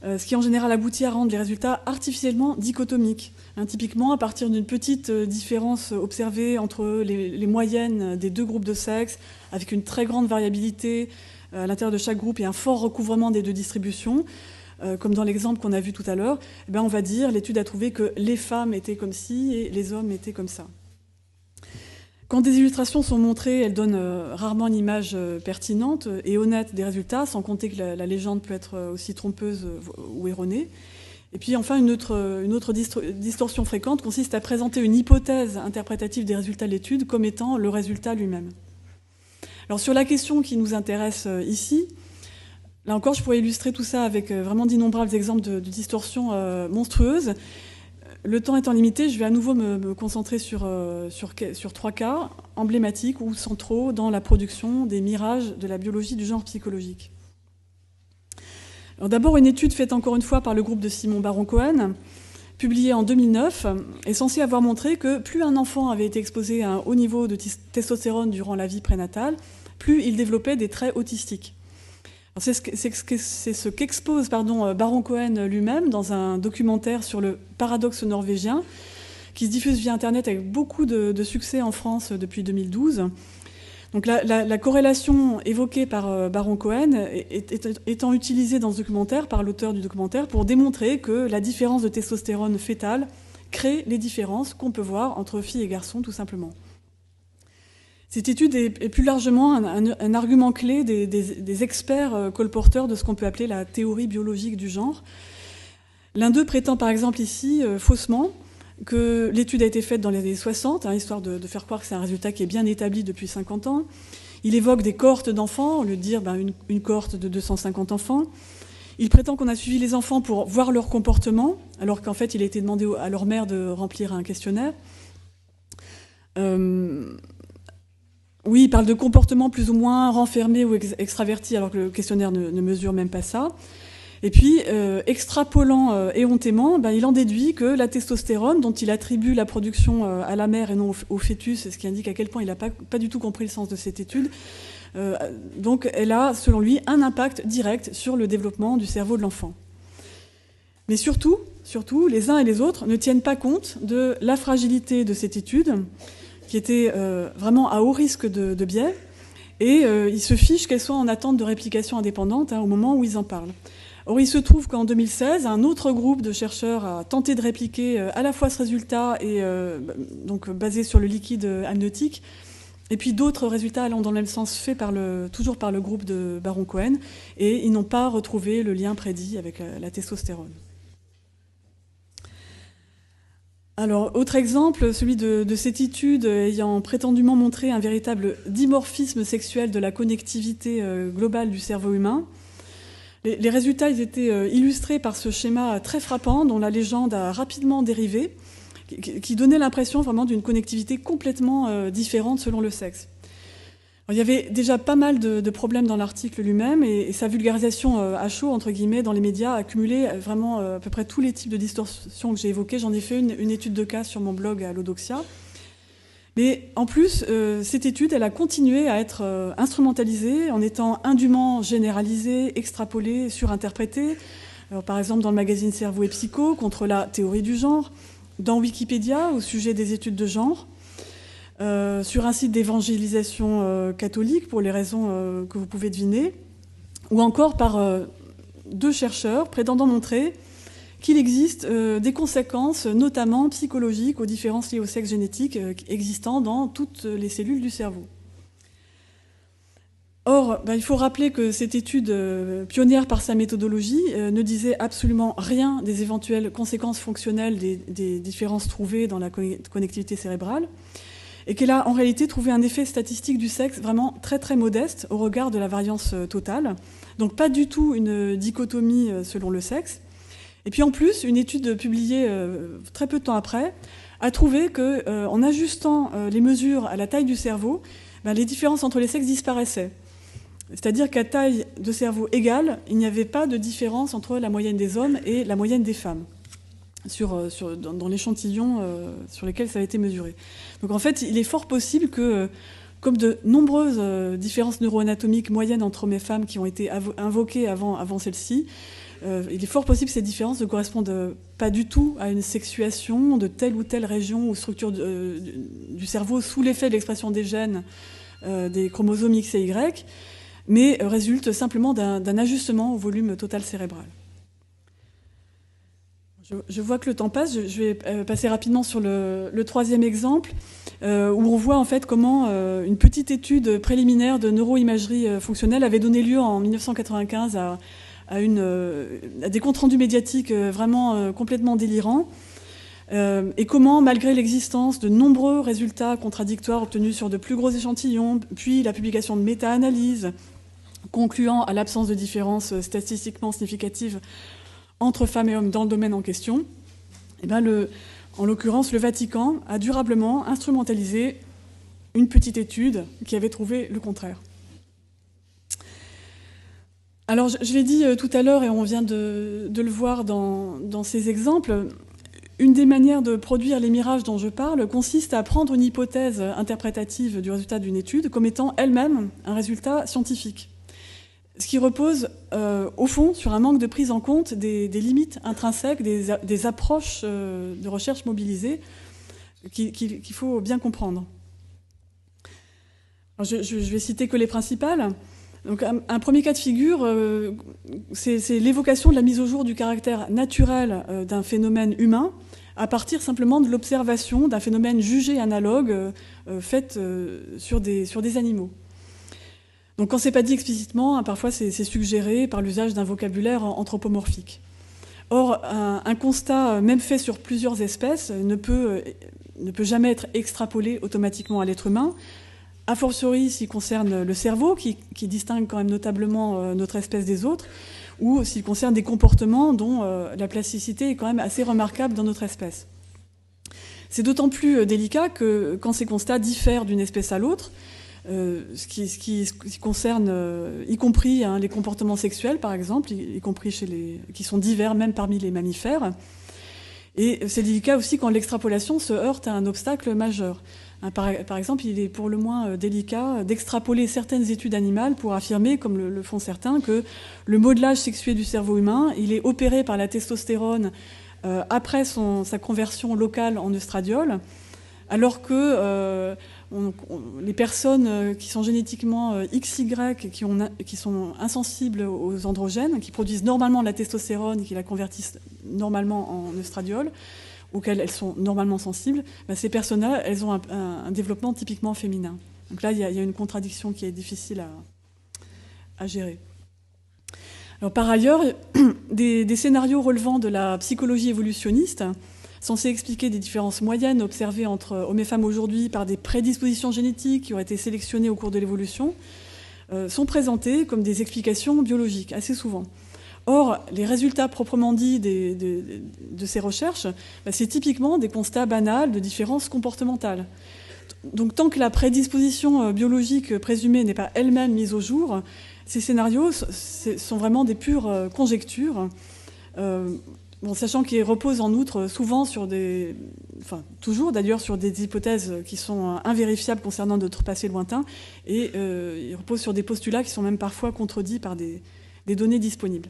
ce qui en général aboutit à rendre les résultats artificiellement dichotomiques. Typiquement, à partir d'une petite différence observée entre les moyennes des deux groupes de sexe, avec une très grande variabilité à l'intérieur de chaque groupe et un fort recouvrement des deux distributions, comme dans l'exemple qu'on a vu tout à l'heure, on va dire l'étude a trouvé que les femmes étaient comme ci et les hommes étaient comme ça. Quand des illustrations sont montrées, elles donnent rarement une image pertinente et honnête des résultats, sans compter que la légende peut être aussi trompeuse ou erronée. Et puis enfin, une autre distorsion fréquente consiste à présenter une hypothèse interprétative des résultats de l'étude comme étant le résultat lui-même. Alors sur la question qui nous intéresse ici, là encore, je pourrais illustrer tout ça avec vraiment d'innombrables exemples de distorsions monstrueuses. Le temps étant limité, je vais à nouveau me concentrer sur 3 cas emblématiques ou centraux dans la production des mirages de la biologie du genre psychologique. Alors d'abord, une étude faite encore une fois par le groupe de Simon Baron-Cohen, publiée en 2009, est censée avoir montré que plus un enfant avait été exposé à un haut niveau de testostérone durant la vie prénatale, plus il développait des traits autistiques. C'est ce qu'expose Baron-Cohen lui-même dans un documentaire sur le paradoxe norvégien qui se diffuse via Internet avec beaucoup de succès en France depuis 2012. Donc la corrélation évoquée par Baron-Cohen étant utilisée dans ce documentaire par l'auteur du documentaire pour démontrer que la différence de testostérone fœtale crée les différences qu'on peut voir entre filles et garçons tout simplement. Cette étude est plus largement un argument clé des experts colporteurs de ce qu'on peut appeler la théorie biologique du genre. L'un d'eux prétend par exemple ici, faussement, que l'étude a été faite dans les années 60, histoire de faire croire que c'est un résultat qui est bien établi depuis 50 ans. Il évoque des cohortes d'enfants, au lieu de dire une cohorte de 250 enfants. Il prétend qu'on a suivi les enfants pour voir leur comportement, alors qu'en fait il a été demandé à leur mère de remplir un questionnaire. Oui, il parle de comportements plus ou moins renfermés ou extravertis, alors que le questionnaire ne mesure même pas ça. Et puis, extrapolant éhontément, il en déduit que la testostérone, dont il attribue la production à la mère et non au fœtus, ce qui indique à quel point il n'a pas du tout compris le sens de cette étude, donc elle a, selon lui, un impact direct sur le développement du cerveau de l'enfant. Mais surtout, les uns et les autres ne tiennent pas compte de la fragilité de cette étude, qui était vraiment à haut risque de biais, et ils se fichent qu'elle soit en attente de réplication indépendante au moment où ils en parlent. Or, il se trouve qu'en 2016, un autre groupe de chercheurs a tenté de répliquer à la fois ce résultat, et donc basé sur le liquide amniotique, et puis d'autres résultats allant dans le même sens faits toujours par le groupe de Baron Cohen, et ils n'ont pas retrouvé le lien prédit avec la testostérone. Alors, autre exemple, celui de cette étude ayant prétendument montré un véritable dimorphisme sexuel de la connectivité globale du cerveau humain. Les résultats ils étaient illustrés par ce schéma très frappant dont la légende a rapidement dérivé, qui donnait l'impression vraiment d'une connectivité complètement différente selon le sexe. Alors, il y avait déjà pas mal de problèmes dans l'article lui-même, et sa vulgarisation à chaud, entre guillemets, dans les médias a cumulé vraiment à peu près tous les types de distorsions que j'ai évoquées. J'en ai fait une étude de cas sur mon blog à l'Odoxia. Mais en plus, cette étude, elle a continué à être instrumentalisée en étant indûment généralisée, extrapolée, surinterprétée. Alors, par exemple, dans le magazine Cerveau et Psycho, contre la théorie du genre, dans Wikipédia, au sujet des études de genre, sur un site d'évangélisation catholique, pour les raisons que vous pouvez deviner, ou encore par deux chercheurs prétendant montrer qu'il existe des conséquences, notamment psychologiques, aux différences liées au sexe génétique existant dans toutes les cellules du cerveau. Or, il faut rappeler que cette étude, pionnière par sa méthodologie, ne disait absolument rien des éventuelles conséquences fonctionnelles des différences trouvées dans la connectivité cérébrale, et qu'elle a en réalité trouvé un effet statistique du sexe vraiment très très modeste au regard de la variance totale, donc pas du tout une dichotomie selon le sexe. Et puis en plus, une étude publiée très peu de temps après a trouvé qu'en ajustant les mesures à la taille du cerveau, les différences entre les sexes disparaissaient. C'est-à-dire qu'à taille de cerveau égale, il n'y avait pas de différence entre la moyenne des hommes et la moyenne des femmes dans l'échantillon sur lequel ça a été mesuré. Donc en fait, il est fort possible que, comme de nombreuses différences neuroanatomiques moyennes entre hommes et femmes qui ont été invoquées avant celle-ci, il est fort possible que ces différences ne correspondent pas du tout à une sexuation de telle ou telle région ou structure du cerveau sous l'effet de l'expression des gènes des chromosomes X et Y, mais résultent simplement d'un ajustement au volume total cérébral. Je vois que le temps passe, je vais passer rapidement sur le troisième exemple, où on voit en fait comment une petite étude préliminaire de neuroimagerie fonctionnelle avait donné lieu en 1995 à des comptes rendus médiatiques vraiment complètement délirants, et comment, malgré l'existence de nombreux résultats contradictoires obtenus sur de plus gros échantillons, puis la publication de méta-analyses concluant à l'absence de différences statistiquement significatives entre femmes et hommes dans le domaine en question, en l'occurrence, le Vatican a durablement instrumentalisé une petite étude qui avait trouvé le contraire. Alors, je l'ai dit tout à l'heure, et on vient de le voir dans ces exemples, une des manières de produire les mirages dont je parle consiste à prendre une hypothèse interprétative du résultat d'une étude comme étant elle-même un résultat scientifique. Ce qui repose, au fond, sur un manque de prise en compte des limites intrinsèques, des approches de recherche mobilisées qu'il faut bien comprendre. Alors, je vais citer que les principales. Donc, un premier cas de figure, c'est l'évocation de la mise au jour du caractère naturel d'un phénomène humain à partir simplement de l'observation d'un phénomène jugé analogue fait sur des animaux. Donc quand c'est pas dit explicitement, parfois c'est suggéré par l'usage d'un vocabulaire anthropomorphique. Or, un constat, même fait sur plusieurs espèces, ne peut jamais être extrapolé automatiquement à l'être humain, a fortiori s'il concerne le cerveau, qui distingue quand même notablement notre espèce des autres, ou s'il concerne des comportements dont la plasticité est quand même assez remarquable dans notre espèce. C'est d'autant plus délicat que quand ces constats diffèrent d'une espèce à l'autre, ce qui concerne, y compris les comportements sexuels, par exemple, y compris qui sont divers même parmi les mammifères. Et c'est délicat aussi quand l'extrapolation se heurte à un obstacle majeur. Par exemple, il est pour le moins délicat d'extrapoler certaines études animales pour affirmer, comme le font certains, que le modelage sexué du cerveau humain, il est opéré par la testostérone après sa conversion locale en œstradiol, alors que les personnes qui sont génétiquement XY, qui sont insensibles aux androgènes, qui produisent normalement la testostérone et qui la convertissent normalement en œstradiol, auxquelles elles sont normalement sensibles, ces personnes-là, elles ont un développement typiquement féminin. Donc là, il y a une contradiction qui est difficile à gérer. Alors, par ailleurs, des scénarios relevant de la psychologie évolutionniste, censés expliquer des différences moyennes observées entre hommes et femmes aujourd'hui par des prédispositions génétiques qui auraient été sélectionnées au cours de l'évolution, sont présentés comme des explications biologiques, assez souvent. Or, les résultats proprement dits de ces recherches, c'est typiquement des constats banals de différences comportementales. Donc, tant que la prédisposition biologique présumée n'est pas elle-même mise au jour, ces scénarios sont vraiment des pures conjectures, sachant qu'ils reposent en outre souvent toujours d'ailleurs sur des hypothèses qui sont invérifiables concernant notre passé lointain, et ils reposent sur des postulats qui sont même parfois contredits par des données disponibles.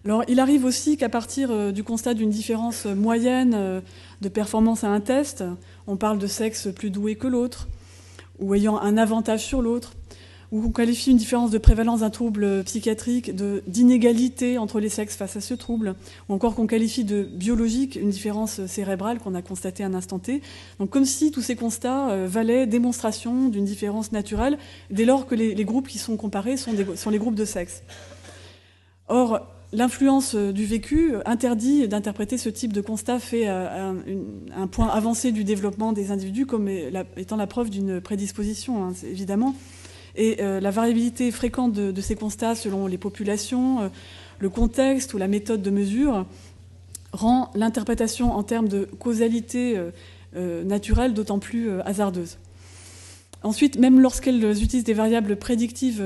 Alors, il arrive aussi qu'à partir du constat d'une différence moyenne de performance à un test, on parle de sexe plus doué que l'autre, ou ayant un avantage sur l'autre, ou qu'on qualifie une différence de prévalence d'un trouble psychiatrique d'inégalité entre les sexes face à ce trouble, ou encore qu'on qualifie de biologique une différence cérébrale qu'on a constatée à un instant T. Donc comme si tous ces constats valaient démonstration d'une différence naturelle, dès lors que les groupes qui sont comparés sont les groupes de sexe. Or, l'influence du vécu interdit d'interpréter ce type de constat fait à un point avancé du développement des individus comme étant la preuve d'une prédisposition, évidemment. Et la variabilité fréquente de ces constats selon les populations, le contexte ou la méthode de mesure rend l'interprétation en termes de causalité naturelle d'autant plus hasardeuse. Ensuite, même lorsqu'elles utilisent des variables prédictives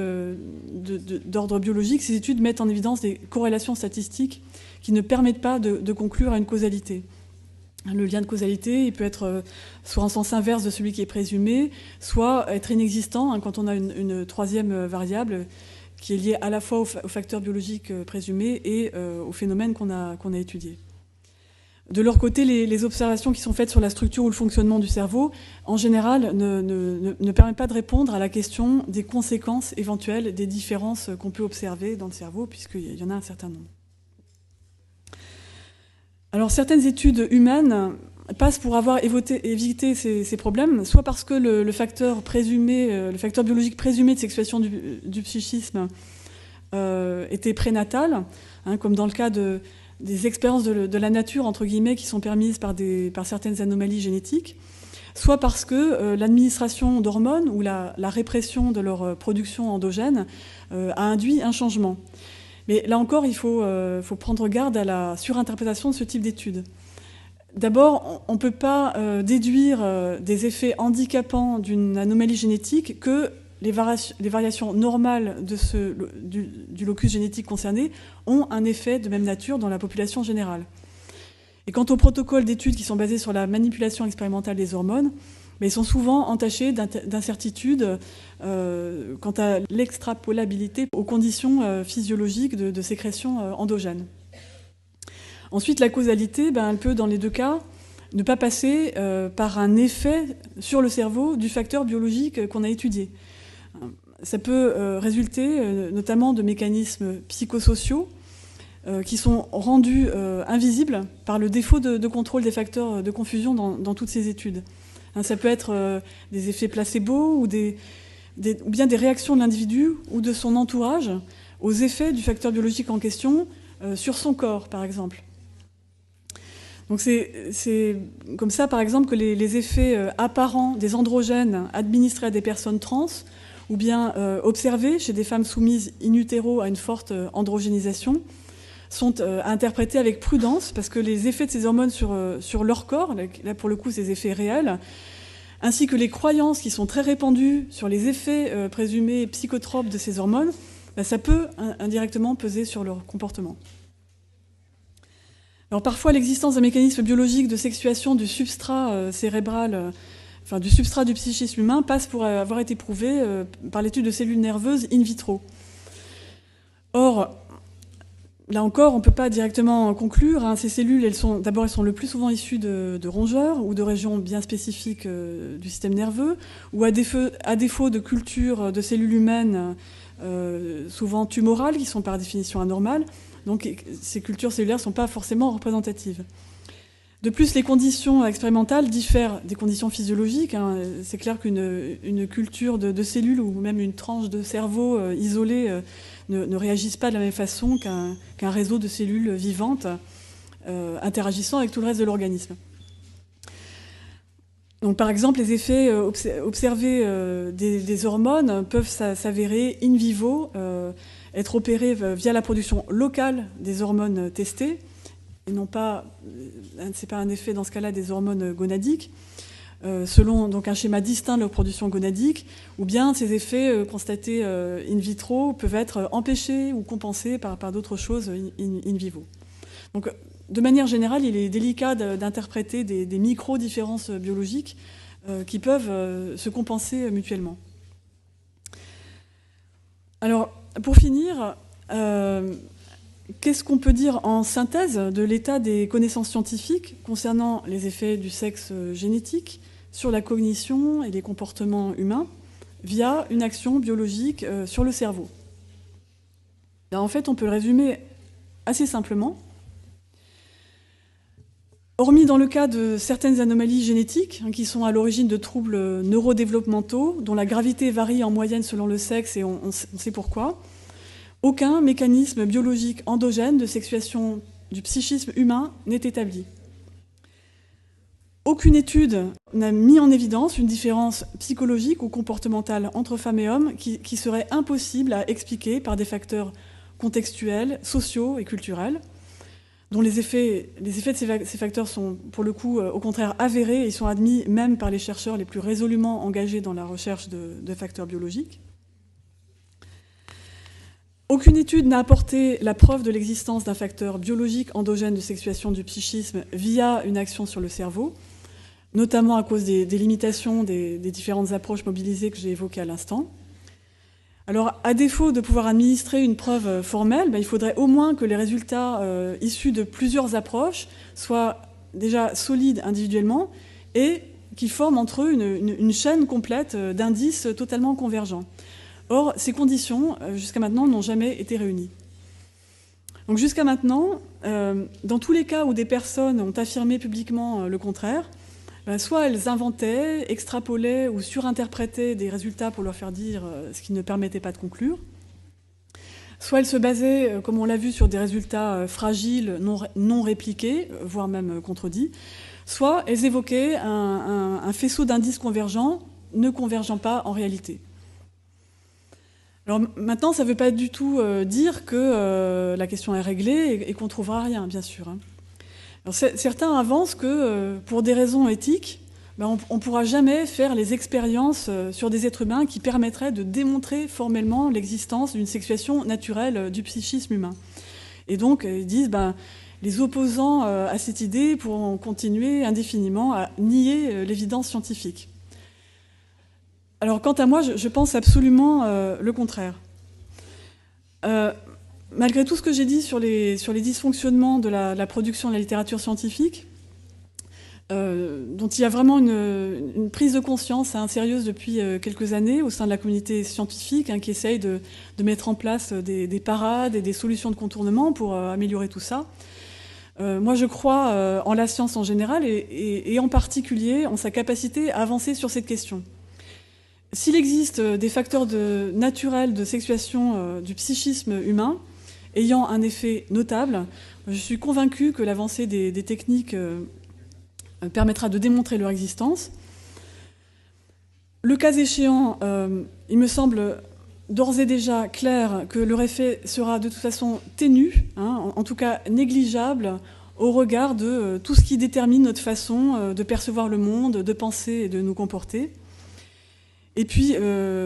d'ordre biologique, ces études mettent en évidence des corrélations statistiques qui ne permettent pas de conclure à une causalité. Le lien de causalité, il peut être soit en sens inverse de celui qui est présumé, soit être inexistant quand on a une troisième variable qui est liée à la fois au facteur biologique présumé et au phénomène qu'on a étudié. De leur côté, les observations qui sont faites sur la structure ou le fonctionnement du cerveau, en général, ne permettent pas de répondre à la question des conséquences éventuelles des différences qu'on peut observer dans le cerveau, puisqu'il y en a un certain nombre. Alors, certaines études humaines passent pour avoir évité ces problèmes, soit parce que le facteur biologique présumé de sexuation du psychisme était prénatal, comme dans le cas des expériences de la nature, entre guillemets, qui sont permises par certaines anomalies génétiques, soit parce que l'administration d'hormones ou la répression de leur production endogène a induit un changement. Mais là encore, il faut prendre garde à la surinterprétation de ce type d'études. D'abord, on ne peut pas déduire des effets handicapants d'une anomalie génétique que les variations normales du locus génétique concerné ont un effet de même nature dans la population générale. Et quant aux protocoles d'études qui sont basés sur la manipulation expérimentale des hormones, ils sont souvent entachés d'incertitudes quant à l'extrapolabilité aux conditions physiologiques de sécrétion endogène. Ensuite, la causalité, elle peut, dans les deux cas, ne pas passer par un effet sur le cerveau du facteur biologique qu'on a étudié. Ça peut résulter notamment de mécanismes psychosociaux qui sont rendus invisibles par le défaut de contrôle des facteurs de confusion dans toutes ces études. Hein, ça peut être des effets placebo ou bien des réactions de l'individu ou de son entourage aux effets du facteur biologique en question sur son corps, par exemple. Donc c'est comme ça, par exemple, que les effets apparents des androgènes administrés à des personnes trans ou bien observés chez des femmes soumises in utero à une forte androgénisation sont interprétés avec prudence, parce que les effets de ces hormones sur leur corps, là pour le coup ces effets réels, ainsi que les croyances qui sont très répandues sur les effets présumés psychotropes de ces hormones, ça peut indirectement peser sur leur comportement. Alors parfois, l'existence d'un mécanisme biologique de sexuation du substrat cérébral, enfin du substrat du psychisme humain, passe pour avoir été prouvé par l'étude de cellules nerveuses in vitro. Or, là encore, on ne peut pas directement conclure. Hein, ces cellules, elles sont le plus souvent issues de rongeurs ou de régions bien spécifiques du système nerveux, ou à défaut de culture de cellules humaines, souvent tumorales, qui sont par définition anormales. Donc ces cultures cellulaires ne sont pas forcément représentatives. De plus, les conditions expérimentales diffèrent des conditions physiologiques. Hein. C'est clair qu'une culture de cellules ou même une tranche de cerveau isolée ne réagissent pas de la même façon qu'un réseau de cellules vivantes interagissant avec tout le reste de l'organisme. Donc, par exemple, les effets observés des hormones peuvent s'avérer in vivo, être opérés via la production locale des hormones testées, et non pas, c'est pas un effet dans ce cas-là des hormones gonadiques, selon donc un schéma distinct de leur production gonadique, ou bien ces effets constatés in vitro peuvent être empêchés ou compensés par d'autres choses in vivo. Donc, de manière générale, il est délicat d'interpréter des micro-différences biologiques qui peuvent se compenser mutuellement. Alors, pour finir, qu'est-ce qu'on peut dire en synthèse de l'état des connaissances scientifiques concernant les effets du sexe génétique sur la cognition et les comportements humains via une action biologique sur le cerveau? Là, en fait, on peut le résumer assez simplement. Hormis dans le cas de certaines anomalies génétiques qui sont à l'origine de troubles neurodéveloppementaux, dont la gravité varie en moyenne selon le sexe et on sait pourquoi, aucun mécanisme biologique endogène de sexuation du psychisme humain n'est établi. Aucune étude n'a mis en évidence une différence psychologique ou comportementale entre femmes et hommes qui serait impossible à expliquer par des facteurs contextuels, sociaux et culturels, dont les effets de ces facteurs sont, pour le coup, au contraire avérés et sont admis même par les chercheurs les plus résolument engagés dans la recherche de facteurs biologiques. Aucune étude n'a apporté la preuve de l'existence d'un facteur biologique endogène de sexuation du psychisme via une action sur le cerveau, notamment à cause des limitations des différentes approches mobilisées que j'ai évoquées à l'instant. Alors, à défaut de pouvoir administrer une preuve formelle, il faudrait au moins que les résultats issus de plusieurs approches soient déjà solides individuellement et qui forment entre eux une chaîne complète d'indices totalement convergents. Or, ces conditions, jusqu'à maintenant, n'ont jamais été réunies. Donc, jusqu'à maintenant, dans tous les cas où des personnes ont affirmé publiquement le contraire, soit elles inventaient, extrapolaient ou surinterprétaient des résultats pour leur faire dire ce qui ne permettait pas de conclure, soit elles se basaient, comme on l'a vu, sur des résultats fragiles, non répliqués, voire même contredits, soit elles évoquaient un faisceau d'indices convergents, ne convergeant pas en réalité. Alors maintenant, ça ne veut pas du tout dire que la question est réglée et qu'on ne trouvera rien, bien sûr. Alors, certains avancent que, pour des raisons éthiques, on ne pourra jamais faire les expériences sur des êtres humains qui permettraient de démontrer formellement l'existence d'une sexuation naturelle du psychisme humain. Et donc, ils disent, les opposants à cette idée pourront continuer indéfiniment à nier l'évidence scientifique. Alors, quant à moi, je pense absolument le contraire. Malgré tout ce que j'ai dit sur les dysfonctionnements de la production de la littérature scientifique, dont il y a vraiment une prise de conscience sérieuse depuis quelques années au sein de la communauté scientifique, qui essaye de mettre en place des parades et des solutions de contournement pour améliorer tout ça. Moi, je crois en la science en général et en particulier en sa capacité à avancer sur cette question. S'il existe des facteurs naturels de sexuation du psychisme humain ayant un effet notable, je suis convaincue que l'avancée des techniques permettra de démontrer leur existence. Le cas échéant, il me semble d'ores et déjà clair que leur effet sera de toute façon ténu, en tout cas négligeable, au regard de tout ce qui détermine notre façon de percevoir le monde, de penser et de nous comporter. Et puis,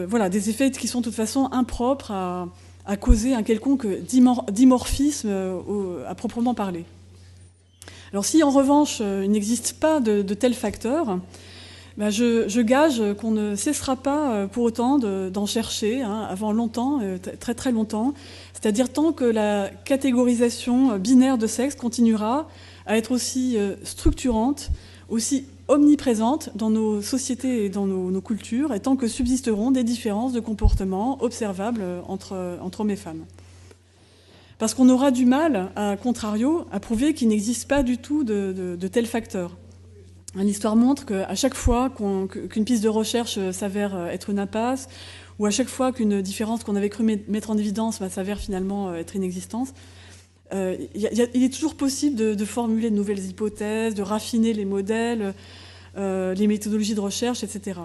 voilà, des effets qui sont de toute façon impropres à causer un quelconque dimorphisme à proprement parler. Alors si en revanche il n'existe pas de tels facteurs, je gage qu'on ne cessera pas pour autant d'en chercher avant longtemps, très très longtemps, c'est-à-dire tant que la catégorisation binaire de sexe continuera à être aussi structurante, aussi omniprésente dans nos sociétés et dans nos cultures, et tant que subsisteront des différences de comportement observables entre hommes et femmes. Parce qu'on aura du mal, à contrario, à prouver qu'il n'existe pas du tout de tels facteurs. L'histoire montre qu'à chaque fois qu'une piste de recherche s'avère être une impasse, ou à chaque fois qu'une différence qu'on avait cru mettre en évidence s'avère finalement être inexistante, il est toujours possible de formuler de nouvelles hypothèses, de raffiner les modèles, les méthodologies de recherche, etc.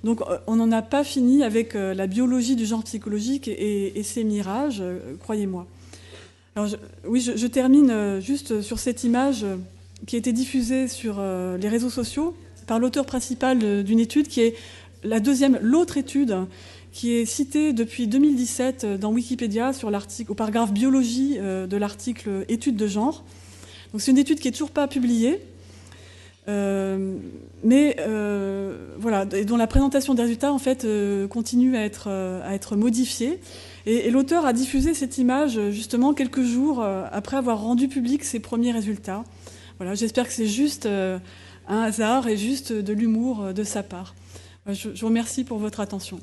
Donc on n'en a pas fini avec la biologie du genre psychologique et ses mirages, croyez-moi. Alors, je termine juste sur cette image qui a été diffusée sur les réseaux sociaux par l'auteur principal d'une étude qui est l'autre étude qui est citée depuis 2017 dans Wikipédia sur l'article, au paragraphe biologie de l'article étude de genre. Donc c'est une étude qui n'est toujours pas publiée, mais voilà, et dont la présentation des résultats en fait continue à être modifiée. Et l'auteur a diffusé cette image justement quelques jours après avoir rendu public ses premiers résultats. Voilà, j'espère que c'est juste un hasard et juste de l'humour de sa part. Je vous remercie pour votre attention.